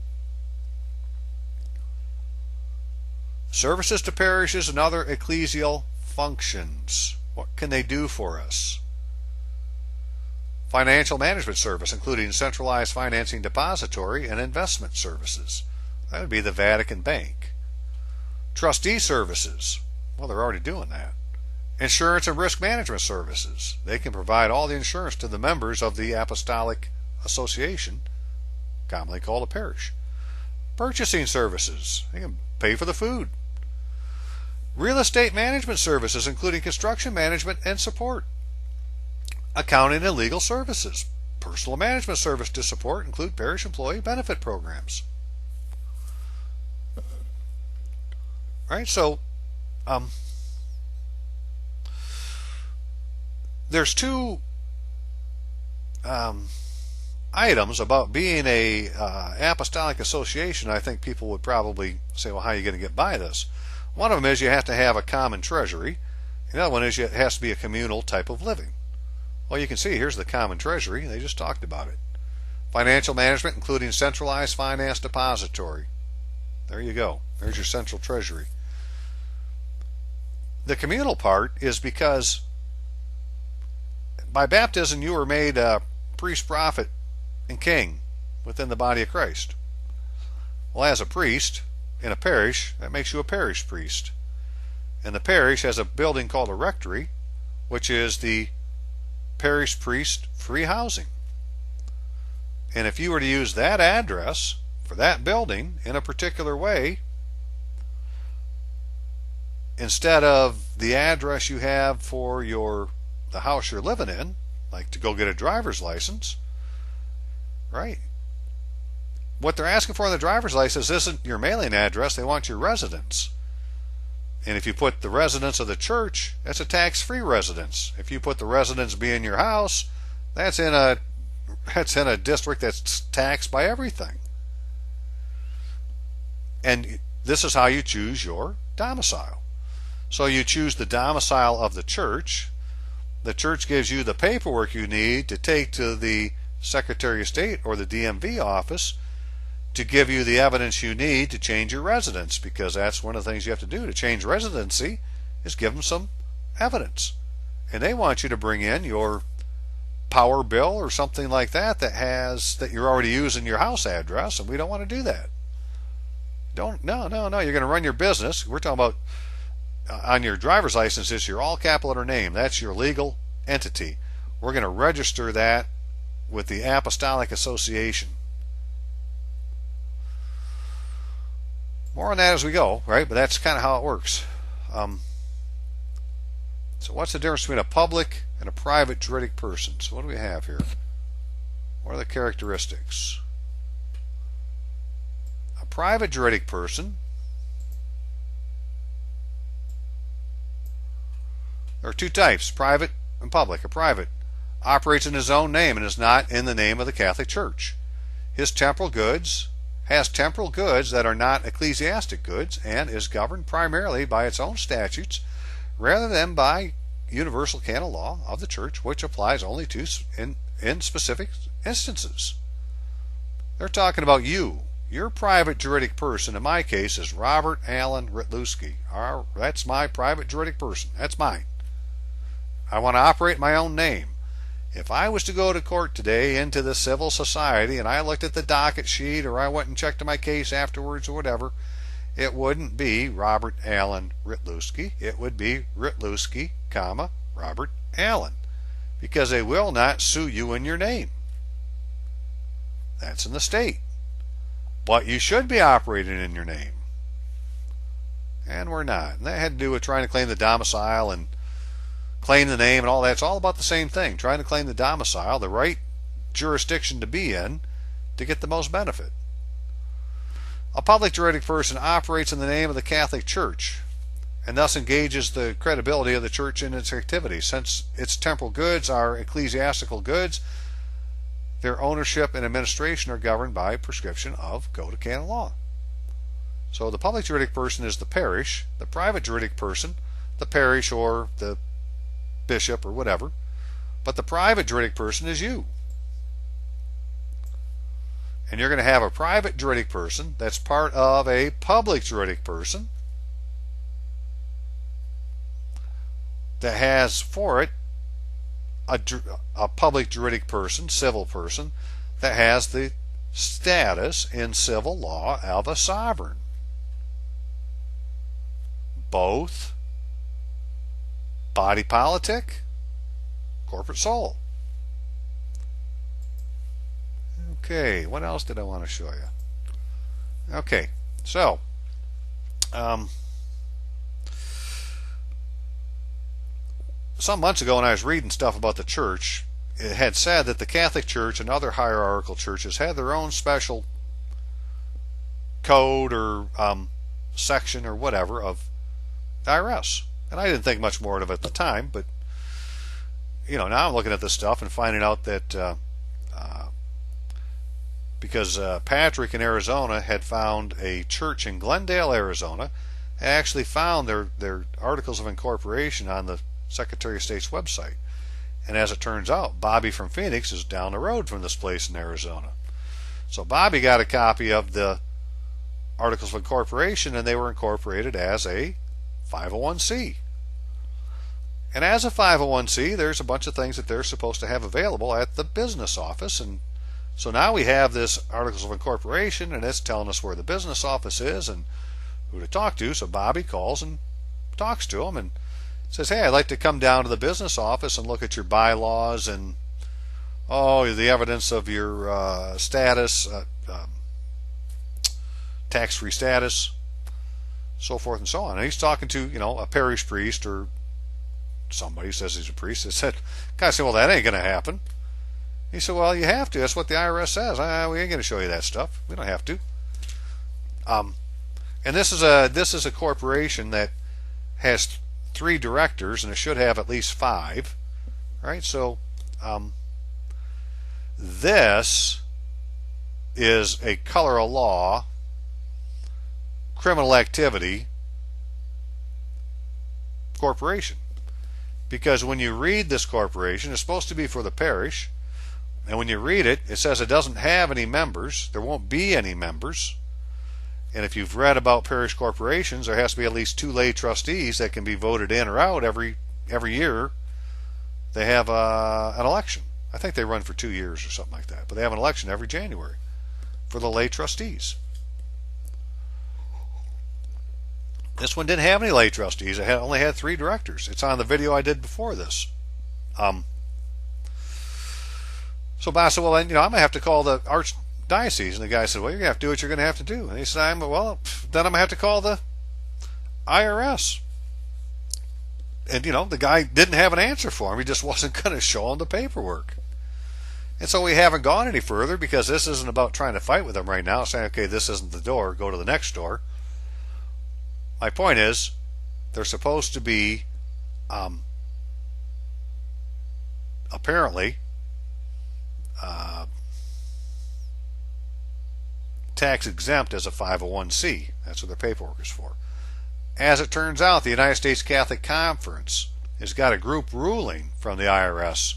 Services to parishes and other ecclesial functions. What can they do for us? Financial management service, including centralized financing depository and investment services. That would be the Vatican Bank. Trustee services. Well, they're already doing that. Insurance and risk management services. They can provide all the insurance to the members of the Apostolic Association, commonly called a parish. Purchasing services. They can pay for the food. Real estate management services, including construction management and support. Accounting and legal services. Personal management service to support include parish employee benefit programs. Right, so there's two items about being a apostolic association. I think people would probably say, well, how are you going to get by this? One of them is you have to have a common treasury. The other one is it has to be a communal type of living. Well, you can see here's the common treasury. They just talked about it. Financial management, including centralized finance depository. There you go. There's your central treasury. The communal part is because by baptism you were made a priest, prophet, and king within the body of Christ. Well, as a priest in a parish, that makes you a parish priest. And the parish has a building called a rectory, which is the parish priest free housing. And if you were to use that address for that building in a particular way, instead of the address you have for the house you're living in, like to go get a driver's license, right? What they're asking for in the driver's license isn't your mailing address, they want your residence. And if you put the residence of the church, that's a tax-free residence. If you put the residence being your house, that's in a district that's taxed by everything. And this is how you choose your domicile. So you choose the domicile of the church. The church gives you the paperwork you need to take to the Secretary of State or the DMV office to give you the evidence you need to change your residence, because that's one of the things you have to do to change residency is give them some evidence. And they want you to bring in your power bill or something like that that you're already using your house address, and we don't want to do that. No, you're going to run your business. We're talking about on your driver's license, it's your all capital letter name. That's your legal entity. We're going to register that with the Apostolic Association. More on that as we go, right? But that's kind of how it works. So what's the difference between a public and a private juridic person? So what do we have here? What are the characteristics? A private juridic person, there are two types, private and public. A private operates in his own name and is not in the name of the Catholic Church. His temporal goods has temporal goods that are not ecclesiastic goods and is governed primarily by its own statutes rather than by universal canon law of the church, which applies only to in specific instances. They're talking about you. Your private juridic person, in my case, is Robert Allen Rytlewski. That's my private juridic person. That's mine. I want to operate my own name. If I was to go to court today into the civil society and I looked at the docket sheet or I went and checked my case afterwards or whatever, it wouldn't be Robert Allen Rytlewski. It would be Rytlewski, Robert Allen, because they will not sue you in your name. That's in the state. But you should be operating in your name. And we're not. And that had to do with trying to claim the domicile and claim the name and all that. It's all about the same thing. Trying to claim the domicile, the right jurisdiction to be in to get the most benefit. A public juridic person operates in the name of the Catholic Church and thus engages the credibility of the church in its activities. Since its temporal goods are ecclesiastical goods, their ownership and administration are governed by prescription of code of canon law. So the public juridic person is the parish, the private juridic person, the parish or the bishop or whatever, but the private juridic person is you. And you're going to have a private juridic person that's part of a public juridic person that has for it a public juridic person, civil person, that has the status in civil law of a sovereign. Both body politic, corporate soul. Okay, what else did I want to show you? Okay, so some months ago when I was reading stuff about the church, it had said that the Catholic Church and other hierarchical churches had their own special code or section or whatever of the IRS. And I didn't think much more of it at the time, but now I'm looking at this stuff and finding out that because Patrick in Arizona had found a church in Glendale, Arizona, and actually found their articles of incorporation on the Secretary of State's website. And as it turns out, Bobby from Phoenix is down the road from this place in Arizona. So Bobby got a copy of the articles of incorporation, and they were incorporated as a 501c. And as a 501c, there's a bunch of things that they're supposed to have available at the business office. And so now we have this articles of incorporation, and it's telling us where the business office is and who to talk to. So Bobby calls and talks to him and says, hey, I'd like to come down to the business office and look at your bylaws and the evidence of your status, tax-free status, so forth and so on. And he's talking to a parish priest or somebody who says he's a priest. They said, guy said, well, that ain't going to happen. He said, well, you have to. That's what the IRS says. We ain't going to show you that stuff. We don't have to. And this is a corporation that has 3 directors, and it should have at least 5. Right? So this is a color of law criminal activity corporation. Because when you read this corporation, it's supposed to be for the parish. And when you read it, it says it doesn't have any members. There won't be any members. And if you've read about parish corporations, there has to be at least 2 lay trustees that can be voted in or out every year. They have an election. I think they run for 2 years or something like that. But they have an election every January for the lay trustees. This one didn't have any lay trustees. It only had 3 directors. It's on the video I did before this. So Bob said, well, then, I'm going to have to call the archdiocese. And the guy said, well, you're going to have to do what you're going to have to do. And he said, well, then I'm going to have to call the IRS. And, the guy didn't have an answer for him. He just wasn't going to show him the paperwork. And so we haven't gone any further because this isn't about trying to fight with them right now, saying, okay, this isn't the door, go to the next door. My point is, they're supposed to be, apparently, tax exempt as a 501c. That's what their paperwork is for. As it turns out, the United States Catholic Conference has got a group ruling from the IRS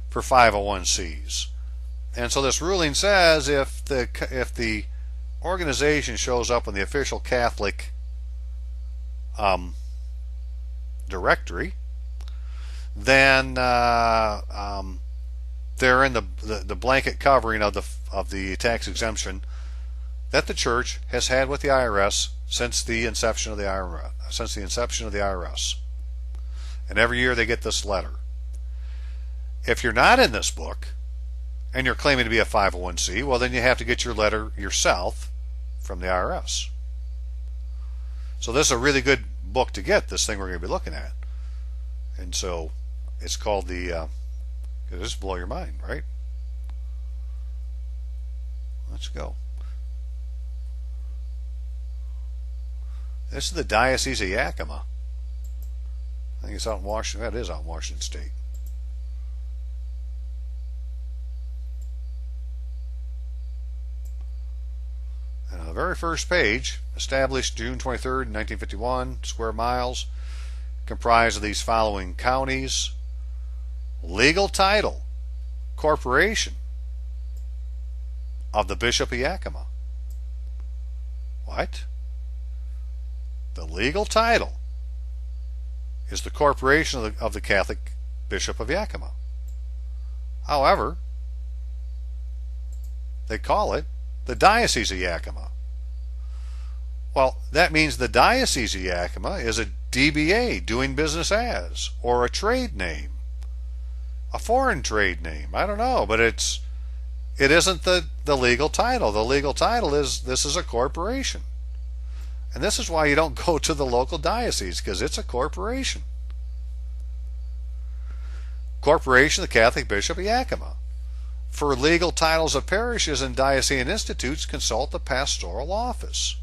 for 501c's. And so this ruling says if the organization shows up in the official Catholic directory, then they're in the blanket covering of the tax exemption that the church has had with the IRS since the inception of the IRS. And every year they get this letter. If you're not in this book and you're claiming to be a 501c, well, then you have to get your letter yourself from the IRS. So this is a really good book to get, this thing we're going to be looking at. And so it's called the this will blow your mind, right? Let's go. This is the Diocese of Yakima. I think it's out in Washington. That is out in Washington State. And on the very first page, established June 23rd, 1951, square miles, comprised of these following counties. Legal title, corporation of the Bishop of Yakima. What? The legal title is the corporation of the Catholic Bishop of Yakima. However, they call it the Diocese of Yakima. Well, that means the Diocese of Yakima is a DBA, doing business as, or a trade name, a foreign trade name. I don't know, but it isn't the legal title. The legal title is, this is a corporation. And this is why you don't go to the local diocese, because it's a corporation. Corporation of the Catholic Bishop of Yakima. For legal titles of parishes and diocesan institutes, consult the pastoral office.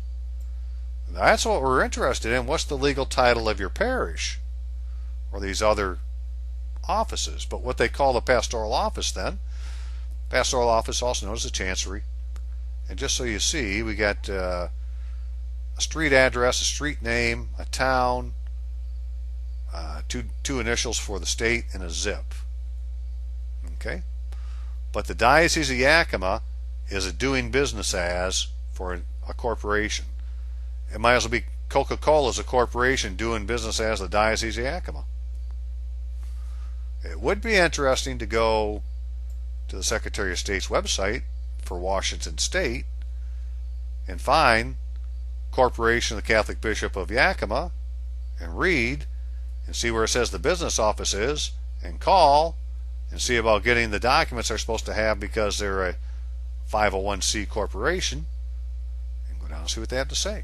That's what we're interested in. What's the legal title of your parish or these other offices? But what they call the pastoral office then, pastoral office also known as the chancery. And just so you see, we got a street address, a street name, a town, two initials for the state, and a zip. Okay? But the Diocese of Yakima is a doing business as for a corporation. It might as well be Coca-Cola as a corporation doing business as the Diocese of Yakima. It would be interesting to go to the Secretary of State's website for Washington State and find Corporation of the Catholic Bishop of Yakima and read and see where it says the business office is and call and see about getting the documents they're supposed to have because they're a 501c corporation and go down and see what they have to say.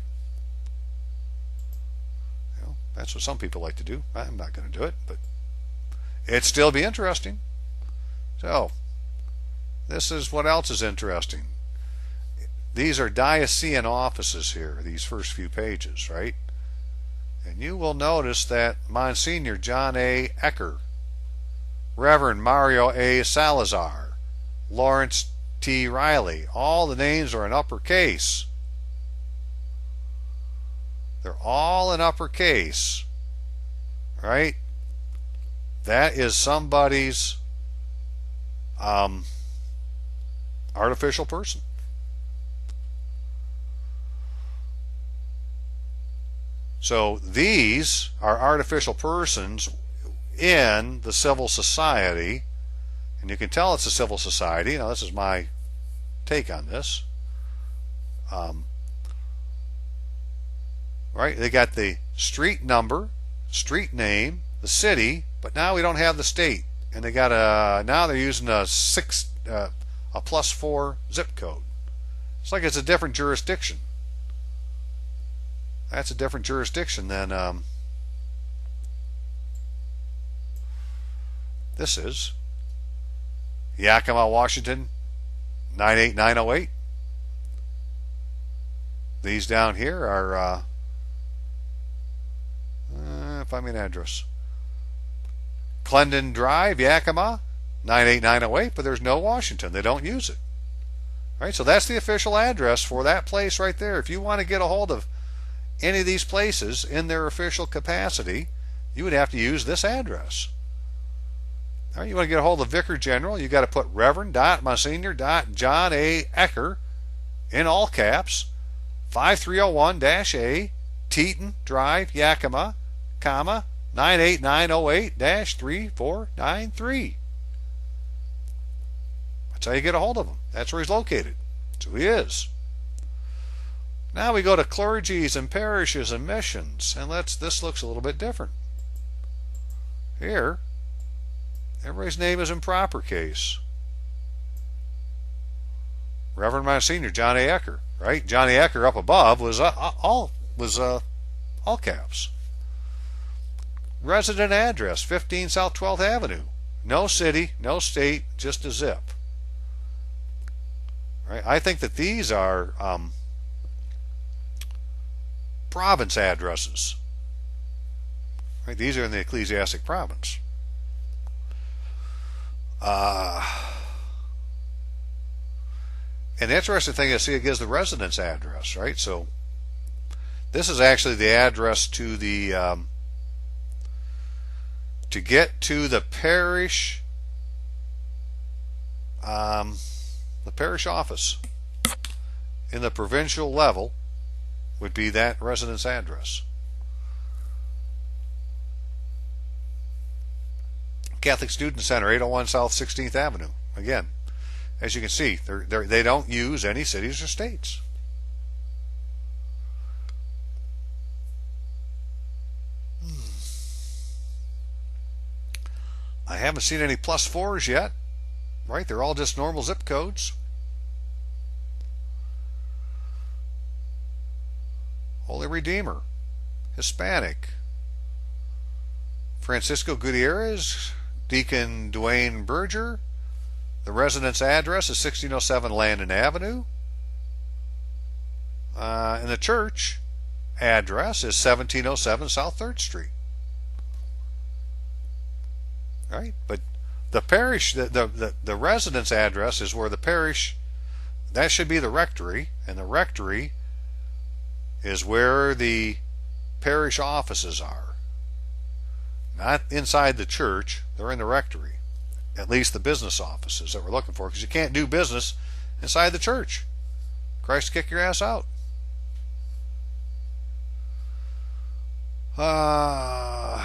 That's what some people like to do. I'm not going to do it, but it'd still be interesting. So, this is what else is interesting. These are diocesan offices here, these first few pages, right? And you will notice that Monsignor John A. Ecker, Reverend Mario A. Salazar, Lawrence T. Riley, all the names are in uppercase. They're all in uppercase, right? That is somebody's artificial person. So these are artificial persons in the civil society, and you can tell it's a civil society. Now, this is my take on this. Right? They got the street number, street name, the city, but now we don't have the state. And they got now they're using a +4 zip code. It's like it's a different jurisdiction. That's a different jurisdiction than this is. Yakima, Washington, 98908. These down here are find me an address. Clendon Drive, Yakima, 98908, but there's no Washington. They don't use it. Right? So that's the official address for that place right there. If you want to get a hold of any of these places in their official capacity, you would have to use this address. All right, you want to get a hold of Vicar General, you got to put Reverend Monsignor John A. Ecker in all caps, 5301-A, Teton Drive, Yakima, 98908-3493. That's how you get a hold of him. That's where he's located. That's who he is. Now we go to clergies and parishes and missions, and this looks a little bit different. Here, everybody's name is in proper case. Reverend Monsignor John A. Ecker, right? John A. Ecker up above was all caps. Resident address, 15 South 12th Avenue. No city, no state, just a zip. Right? I think that these are province addresses. Right? These are in the ecclesiastic province. And the interesting thing is, see, it gives the residence address, right? So this is actually the address to the to get to the parish office in the provincial level would be that residence address. Catholic Student Center, 801 South 16th Avenue. Again, as you can see, they don't use any cities or states. I haven't seen any +4s yet, right? They're all just normal zip codes. Holy Redeemer, Hispanic, Francisco Gutierrez, Deacon Dwayne Berger. The residence address is 1607 Landon Avenue. And the church address is 1707 South 3rd Street. Right? But the parish, the residence address is where the parish, that should be the rectory, and the rectory is where the parish offices are. Not inside the church, they're in the rectory. At least the business offices that we're looking for, because you can't do business inside the church. Christ kick your ass out. All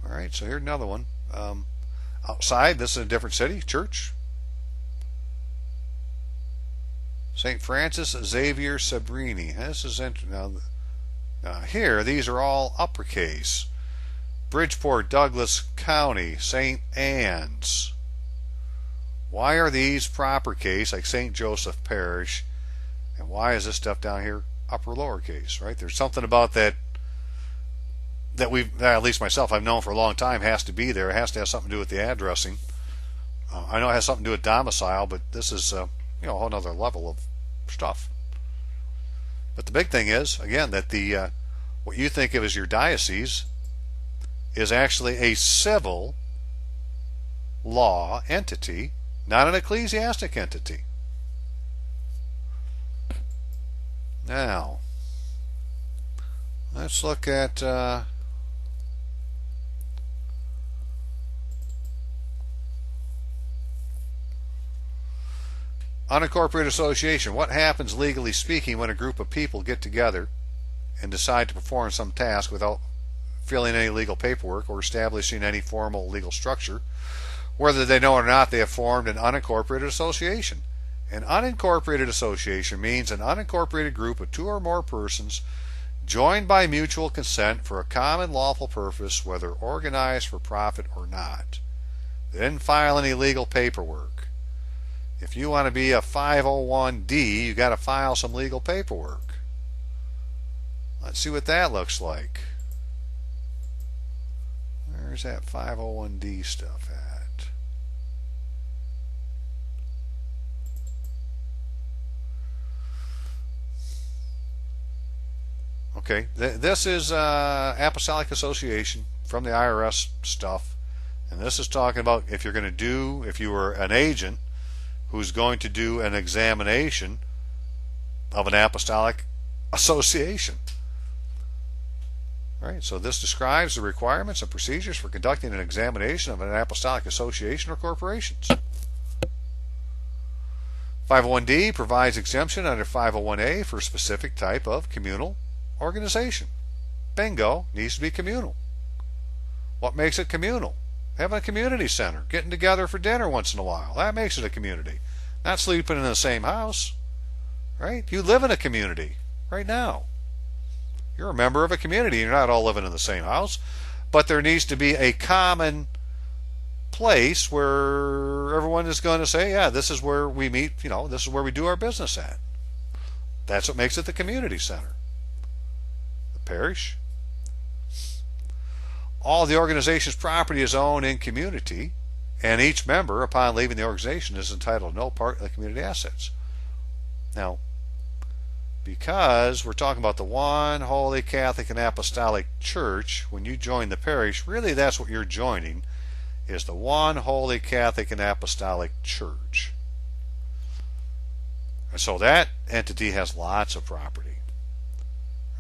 right, so here's another one. Outside, this is a different city, church. St. Francis Xavier Cabrini. This is interesting. Now, here, these are all uppercase. Bridgeport, Douglas County, St. Anne's. Why are these proper case, like St. Joseph Parish, and why is this stuff down here upper lowercase, right? There's something about that we've, at least myself, I've known for a long time has to be there. It has to have something to do with the addressing. I know it has something to do with domicile, but this is a whole other level of stuff. But the big thing is, again, that the what you think of as your diocese is actually a civil law entity, not an ecclesiastic entity. Now, let's look at unincorporated association. What happens legally speaking when a group of people get together and decide to perform some task without filling any legal paperwork or establishing any formal legal structure? Whether they know it or not, they have formed an unincorporated association. An unincorporated association means an unincorporated group of two or more persons joined by mutual consent for a common lawful purpose, whether organized for profit or not. They didn't file any legal paperwork. If you want to be a 501d, you got to file some legal paperwork. Let's see what that looks like. Where's that 501d stuff at? Okay, this is Apostolic Association from the IRS stuff, and this is talking about if you were an agent who's going to do an examination of an apostolic association. All right, so this describes the requirements and procedures for conducting an examination of an apostolic association or corporations. 501d provides exemption under 501a for a specific type of communal organization. Bingo, needs to be communal. What makes it communal? Having a community center, getting together for dinner once in a while. That makes it a community. Not sleeping in the same house, right? You live in a community right now. You're a member of a community. You're not all living in the same house, but there needs to be a common place where everyone is going to say, yeah, this is where we meet, this is where we do our business at. That's what makes it the community center. The parish. All the organization's property is owned in community, and each member, upon leaving the organization, is entitled to no part of the community assets. Now, because we're talking about the one holy Catholic and Apostolic Church. When you join the parish, really that's what you're joining, is the one holy Catholic and Apostolic Church. And so that entity has lots of property,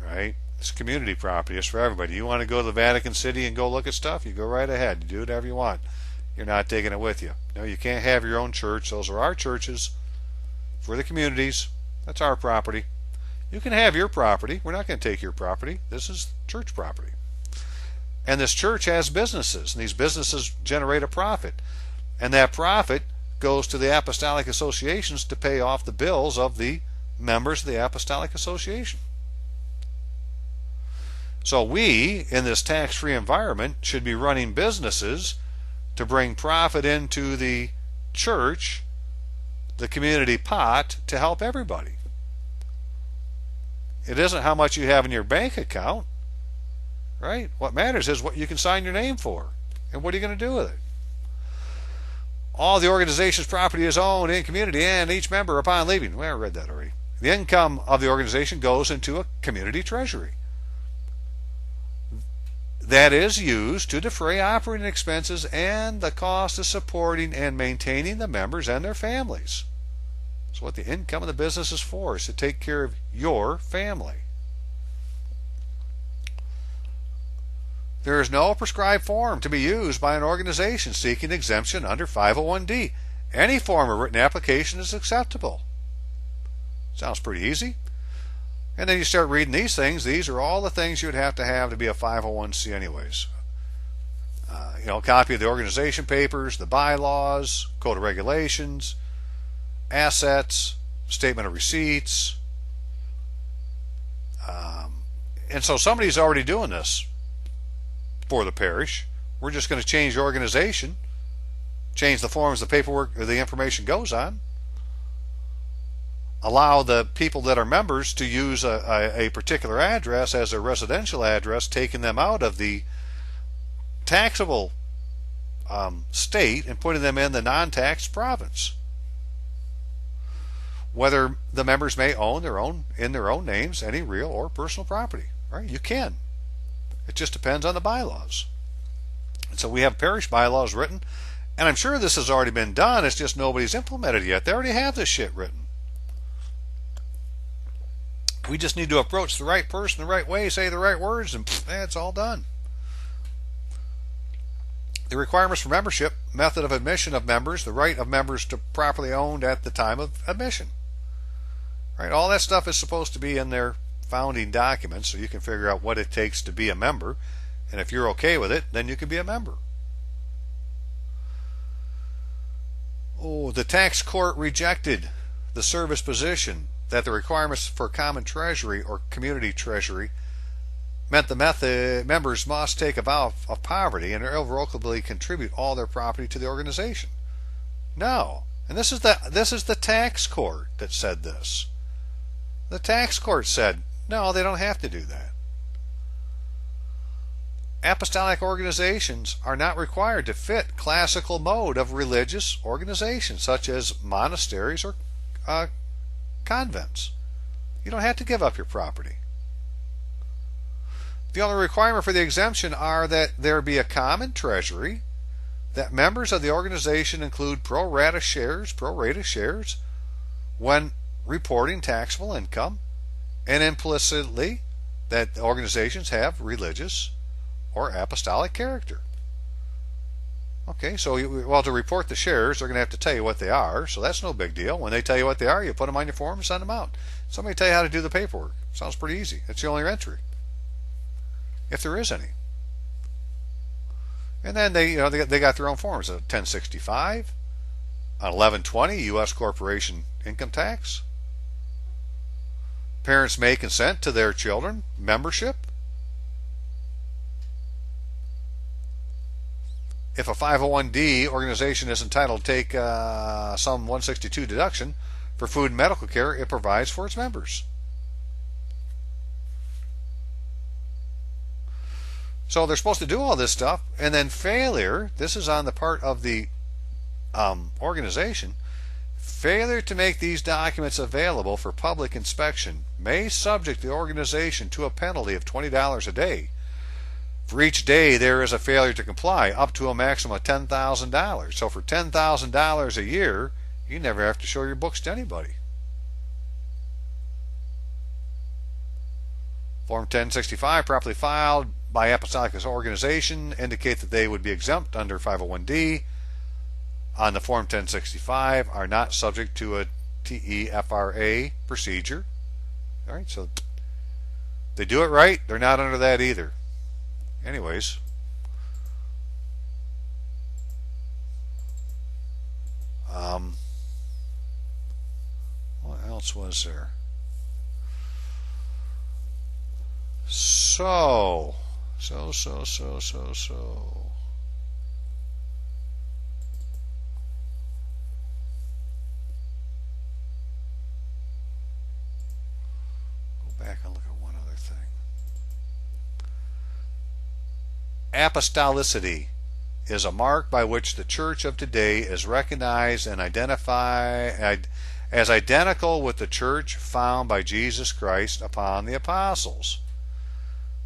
right? It's community property. It's for everybody. You want to go to the Vatican City and go look at stuff, you go right ahead. You do whatever you want. You're not taking it with you. No, you can't have your own church. Those are our churches for the communities. That's our property. You can have your property. We're not going to take your property. This is church property. And this church has businesses, and these businesses generate a profit. And that profit goes to the apostolic associations to pay off the bills of the members of the apostolic association. So we, in this tax-free environment, should be running businesses to bring profit into the church, the community pot, to help everybody. It isn't how much you have in your bank account, right? What matters is what you can sign your name for, and what are you going to do with it? All the organization's property is owned in community, and each member, upon leaving, well, I read that already. The income of the organization goes into a community treasury. That is used to defray operating expenses and the cost of supporting and maintaining the members and their families. That's what the income of the business is for, is to take care of your family. There is no prescribed form to be used by an organization seeking exemption under 501(d). Any form of written application is acceptable. Sounds pretty easy. And then you start reading these things. These are all the things you would have to be a 501c anyways. Copy of the organization papers, the bylaws, code of regulations, assets, statement of receipts. And so somebody's already doing this for the parish. We're just going to change the organization, change the forms the paperwork or the information goes on, allow the people that are members to use a particular address as a residential address, taking them out of the taxable state and putting them in the non-taxed province. Whether the members may own in their own names any real or personal property, right? You can. It just depends on the bylaws. And so we have parish bylaws written, and I'm sure this has already been done. It's just nobody's implemented it yet. They already have this shit written. We just need to approach the right person the right way, say the right words, and it's all done. The requirements for membership, method of admission of members, the right of members to properly owned at the time of admission. Right? All that stuff is supposed to be in their founding documents, so you can figure out what it takes to be a member, and if you're okay with it, then you can be a member. Oh, the tax court rejected the service position that the requirements for common treasury or community treasury meant the members must take a vow of poverty and irrevocably contribute all their property to the organization. No, and this is the tax court that said this. The tax court said, no, they don't have to do that. Apostolic organizations are not required to fit classical mode of religious organizations such as monasteries or convents. You don't have to give up your property. The only requirement for the exemption are that there be a common treasury, that members of the organization include pro rata shares when reporting taxable income, and implicitly that organizations have religious or apostolic character. Okay, so to report the shares, they're going to have to tell you what they are, so that's no big deal. When they tell you what they are, you put them on your form and send them out. Somebody tell you how to do the paperwork. Sounds pretty easy. It's the only entry, if there is any. And then they got their own forms: a 1065, an 1120 U.S. corporation income tax. Parents may consent to their children membership. If a 501(d) organization is entitled to take some 162 deduction for food and medical care it provides for its members. So they're supposed to do all this stuff, and then failure, this is on the part of the organization, Failure to make these documents available for public inspection may subject the organization to a penalty of $20 a day. For each day there is a failure to comply, up to a maximum of $10,000. So for $10,000 a year, you never have to show your books to anybody. Form 1065, properly filed by Apostolic organization, indicate that they would be exempt under 501D. On the Form 1065 are not subject to a TEFRA procedure. All right, so they do it right, they're not under that either. Anyways, what else was there? So. Go back and look at one other thing. Apostolicity is a mark by which the church of today is recognized and identified as identical with the church found by Jesus Christ upon the apostles.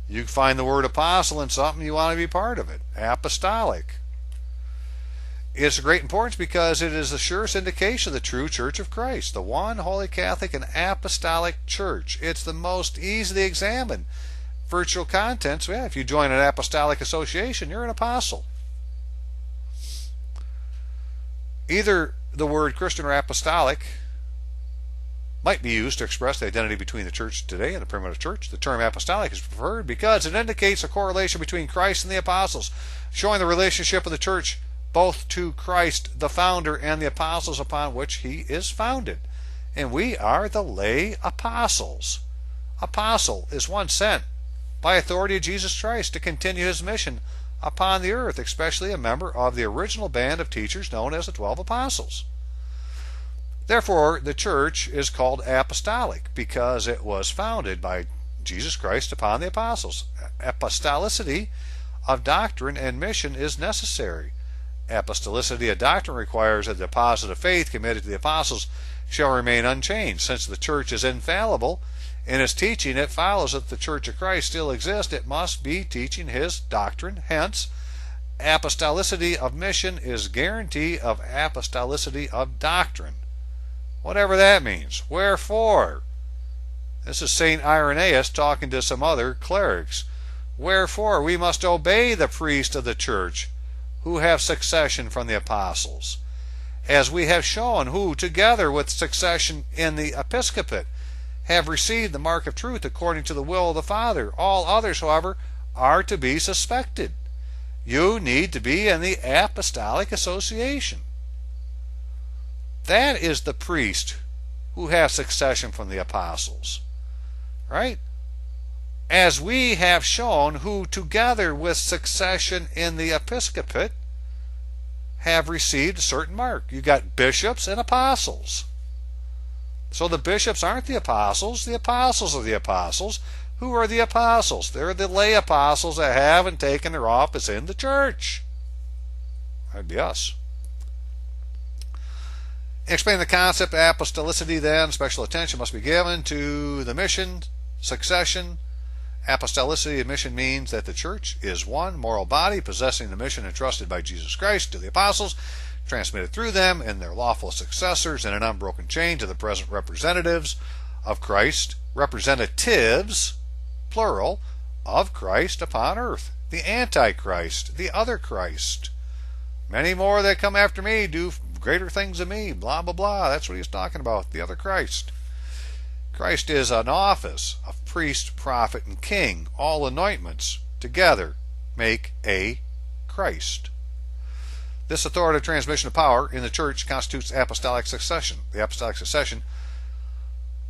You find the word apostle in something, you want to be part of it. Apostolic. It's of great importance because it is the surest indication of the true Church of Christ, the one Holy Catholic and Apostolic Church. It's the most easily examined. Virtual contents, yeah, if you join an apostolic association, you're an apostle. Either the word Christian or apostolic might be used to express the identity between the church today and the primitive church. The term apostolic is preferred because it indicates a correlation between Christ and the apostles, showing the relationship of the church both to Christ the founder and the apostles upon which he is founded. And we are the lay apostles. Apostle is one sent by authority of Jesus Christ to continue his mission upon the earth, especially a member of the original band of teachers known as the 12 Apostles. Therefore, the church is called apostolic because it was founded by Jesus Christ upon the apostles. Apostolicity of doctrine and mission is necessary. Apostolicity of doctrine requires that the deposit of faith committed to the apostles shall remain unchanged. Since the church is infallible in its teaching, it follows that the Church of Christ still exists. It must be teaching his doctrine. Hence, apostolicity of mission is guarantee of apostolicity of doctrine. Whatever that means. Wherefore? This is St. Irenaeus talking to some other clerics. Wherefore we must obey the priest of the church, who have succession from the apostles, as we have shown, who, together with succession in the episcopate, have received the mark of truth according to the will of the Father. All others, however, are to be suspected. You need to be in the apostolic association. That is the priest who has succession from the apostles. Right? As we have shown, who together with succession in the episcopate have received a certain mark. You got bishops and apostles. So the bishops aren't the apostles are the apostles. Who are the apostles? They're the lay apostles that haven't taken their office in the church. That'd be us. Explain the concept of apostolicity then. Special attention must be given to the mission, succession. Apostolicity of mission means that the church is one moral body possessing the mission entrusted by Jesus Christ to the apostles, transmitted through them and their lawful successors in an unbroken chain to the present representatives of Christ, representatives, plural, of Christ upon earth, the Antichrist, the other Christ. Many more that come after me do greater things than me, blah, blah, blah. That's what he's talking about, the other Christ. Christ is an office of priest, prophet, and king. All anointments together make a Christ. This authoritative transmission of power in the church constitutes apostolic succession. The apostolic succession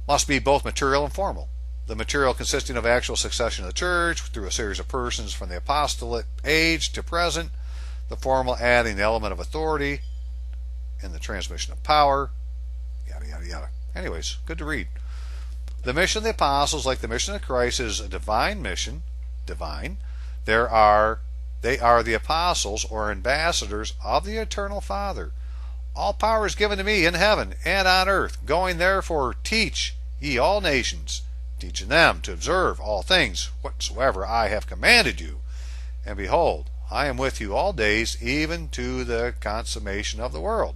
must be both material and formal. The material consisting of actual succession of the church through a series of persons from the apostolate age to present. The formal adding the element of authority in the transmission of power. Yada, yada, yada. Anyways, good to read. The mission of the apostles, like the mission of Christ, is a divine mission. Divine. They are the apostles or ambassadors of the eternal Father. All power is given to me in heaven and on earth. Going therefore teach ye all nations, teaching them to observe all things whatsoever I have commanded you. And behold, I am with you all days, even to the consummation of the world.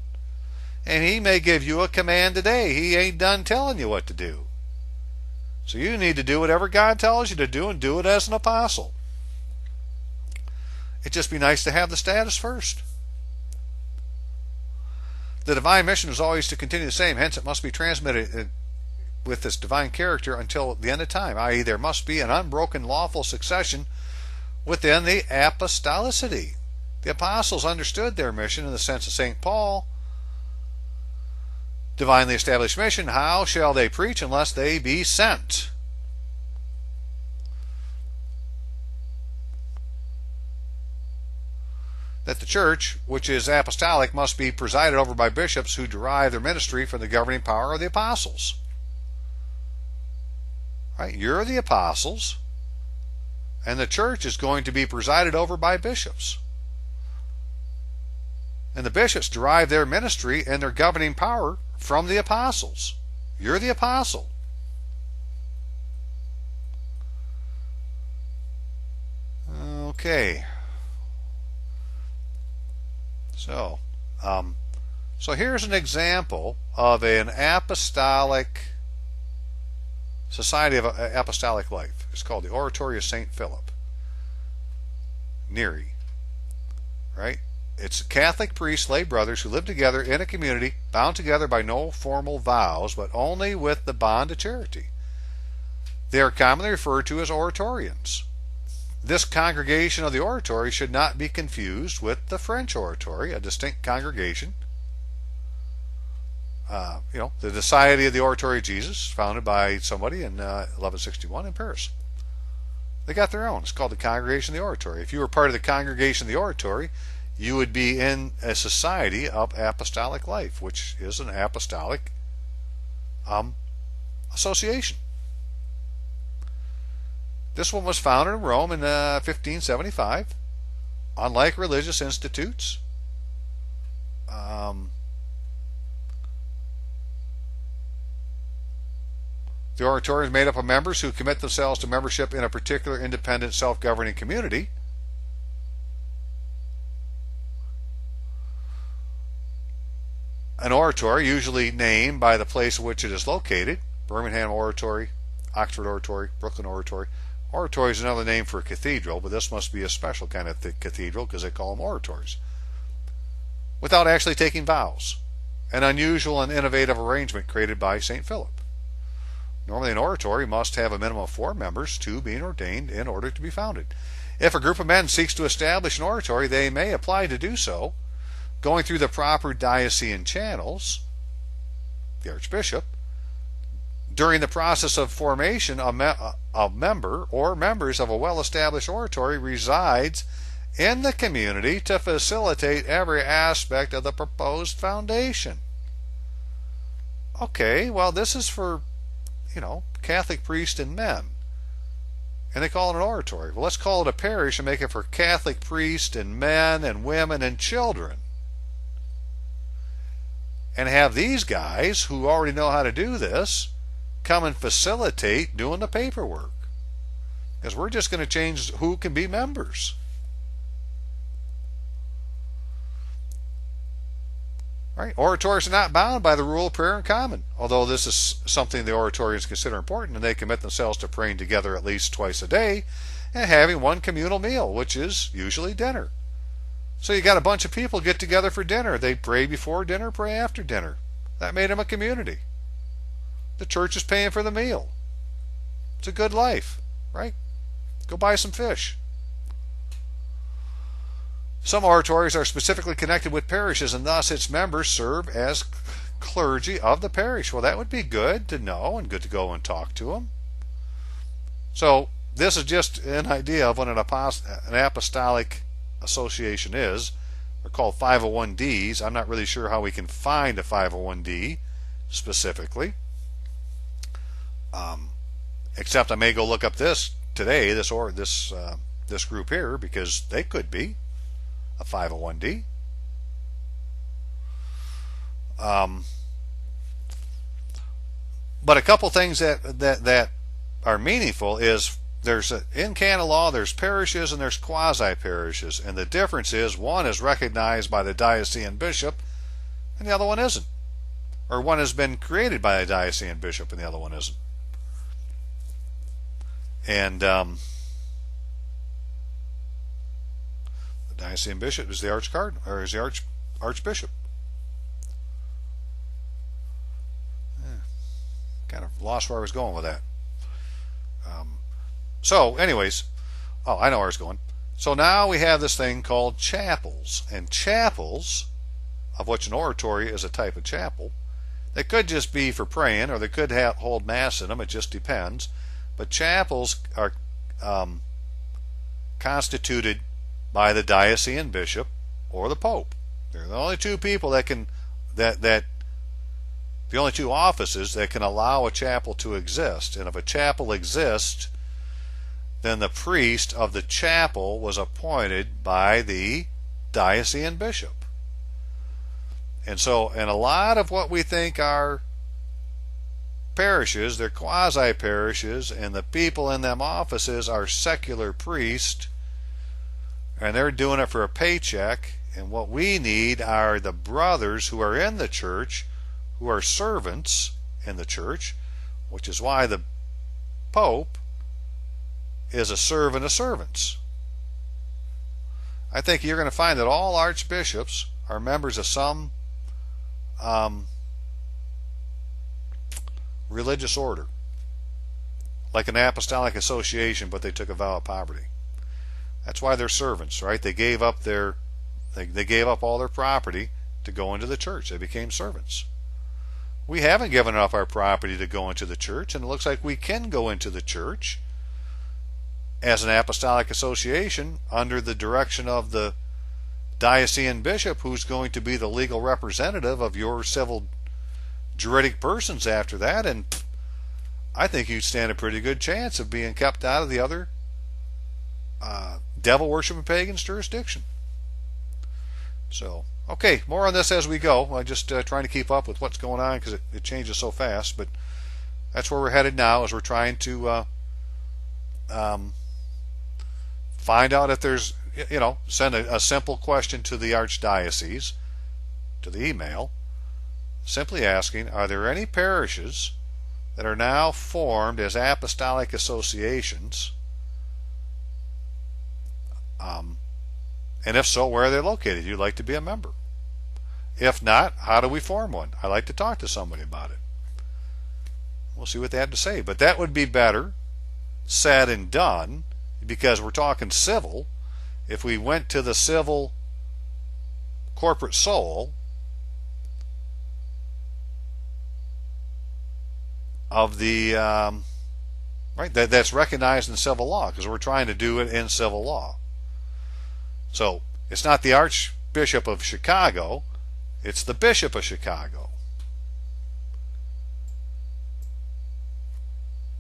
And he may give you a command today. He ain't done telling you what to do. So you need to do whatever God tells you to do, and do it as an apostle. It'd just be nice to have the status first. The divine mission is always to continue the same, hence it must be transmitted with this divine character until the end of time, i.e. there must be an unbroken lawful succession within the apostolicity. The apostles understood their mission in the sense of St. Paul. Divinely established mission, how shall they preach unless they be sent? That the church, which is apostolic, must be presided over by bishops who derive their ministry from the governing power of the apostles. Right? You're the apostles, and the church is going to be presided over by bishops. And the bishops derive their ministry and their governing power from the apostles. You're the apostle. Okay. So here's an example of an apostolic society of apostolic life. It's called the Oratory of St. Philip, Neri. Right? It's Catholic priests, lay brothers who live together in a community, bound together by no formal vows, but only with the bond of charity. They are commonly referred to as Oratorians. This congregation of the Oratory should not be confused with the French Oratory, a distinct congregation. The Society of the Oratory of Jesus, founded by somebody in 1161 in Paris. They got their own. It's called the Congregation of the Oratory. If you were part of the Congregation of the Oratory, you would be in a society of apostolic life, which is an apostolic association. This one was founded in Rome in 1575. Unlike religious institutes, the Oratory is made up of members who commit themselves to membership in a particular independent self-governing community. An oratory, usually named by the place in which it is located, Birmingham Oratory, Oxford Oratory, Brooklyn Oratory. Oratory is another name for a cathedral, but this must be a special kind of cathedral because they call them oratories. Without actually taking vows. An unusual and innovative arrangement created by St. Philip. Normally an oratory must have a minimum of 4 members, 2 being ordained in order to be founded. If a group of men seeks to establish an oratory, they may apply to do so, going through the proper diocesan channels, the Archbishop. During the process of formation, a member or members of a well-established oratory resides in the community to facilitate every aspect of the proposed foundation. Okay, well, this is for, Catholic priests and men. And they call it an oratory. Well, let's call it a parish and make it for Catholic priests and men and women and children. And have these guys who already know how to do this come and facilitate doing the paperwork. Because we're just going to change who can be members. Right? Oratories are not bound by the rule of prayer in common, although this is something the Oratorians consider important, and they commit themselves to praying together at least twice a day and having one communal meal, which is usually dinner. So you got a bunch of people get together for dinner. They pray before dinner, pray after dinner. That made them a community. The church is paying for the meal. It's a good life, right? Go buy some fish. Some oratories are specifically connected with parishes, and thus its members serve as clergy of the parish. Well, that would be good to know and good to go and talk to them. So this is just an idea of what an apostolic association is. They're called 501Ds. I'm not really sure how we can find a 501D specifically. Except I may go look up this today, this group here, because they could be a 501D. Um, but a couple things that are meaningful is in canon law there's parishes and there's quasi parishes, and the difference is one is recognized by the diocesan bishop and the other one isn't, or one has been created by a diocesan bishop and the other one isn't. And the diocesan bishop is the archcardinal, or is the archbishop. Kind of lost where I was going with that. So, anyways, I know where I was going. So now we have this thing called chapels, and chapels, of which an oratory is a type of chapel, they could just be for praying, or they could hold mass in them. It just depends. But chapels are constituted by the diocesan bishop or the pope. They're the only two people that can the only two offices that can allow a chapel to exist. And if a chapel exists, then the priest of the chapel was appointed by the diocesan bishop. And so, and a lot of what we think are parishes, they're quasi parishes, and the people in them offices are secular priests, and they're doing it for a paycheck. And what we need are the brothers who are in the church, who are servants in the church, which is why the Pope is a servant of servants. I think you're going to find that all archbishops are members of some religious order, like an apostolic association, but they took a vow of poverty. That's why they're servants, right? They gave up they gave up all their property to go into the church. They became servants. We haven't given up our property to go into the church, and it looks like we can go into the church as an apostolic association under the direction of the diocesan bishop, who's going to be the legal representative of your civil juridic persons after that. And I think you'd stand a pretty good chance of being kept out of the other devil worshiping pagans jurisdiction. So, okay, more on this as we go. I'm just trying to keep up with what's going on because it changes so fast. But that's where we're headed now, as we're trying to find out if there's, send a simple question to the archdiocese, to the email, simply asking, are there any parishes that are now formed as apostolic associations? And if so, where are they located? You'd like to be a member. If not, how do we form one? I'd like to talk to somebody about it. We'll see what they have to say. But that would be better said and done, because we're talking civil. If we went to the civil corporate soul of the right, that's recognized in civil law, because we're trying to do it in civil law. So it's not the Archbishop of Chicago, it's the Bishop of Chicago.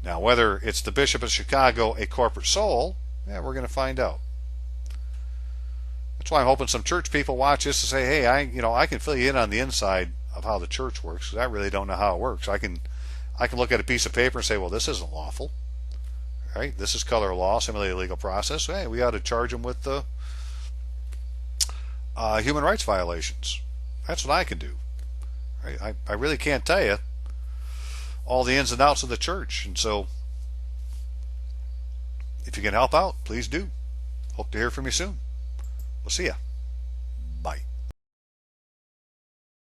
Now, whether it's the Bishop of Chicago a corporate soul, we're going to find out. That's why I'm hoping some church people watch this and say, hey, I can fill you in on the inside of how the church works, because I really don't know how it works. I can look at a piece of paper and say, well, this isn't lawful. Right? This is color law, simulated legal process. Hey, we ought to charge them with the human rights violations. That's what I can do. Right? I really can't tell you all the ins and outs of the church. And so, if you can help out, please do. Hope to hear from you soon. We'll see ya. Bye.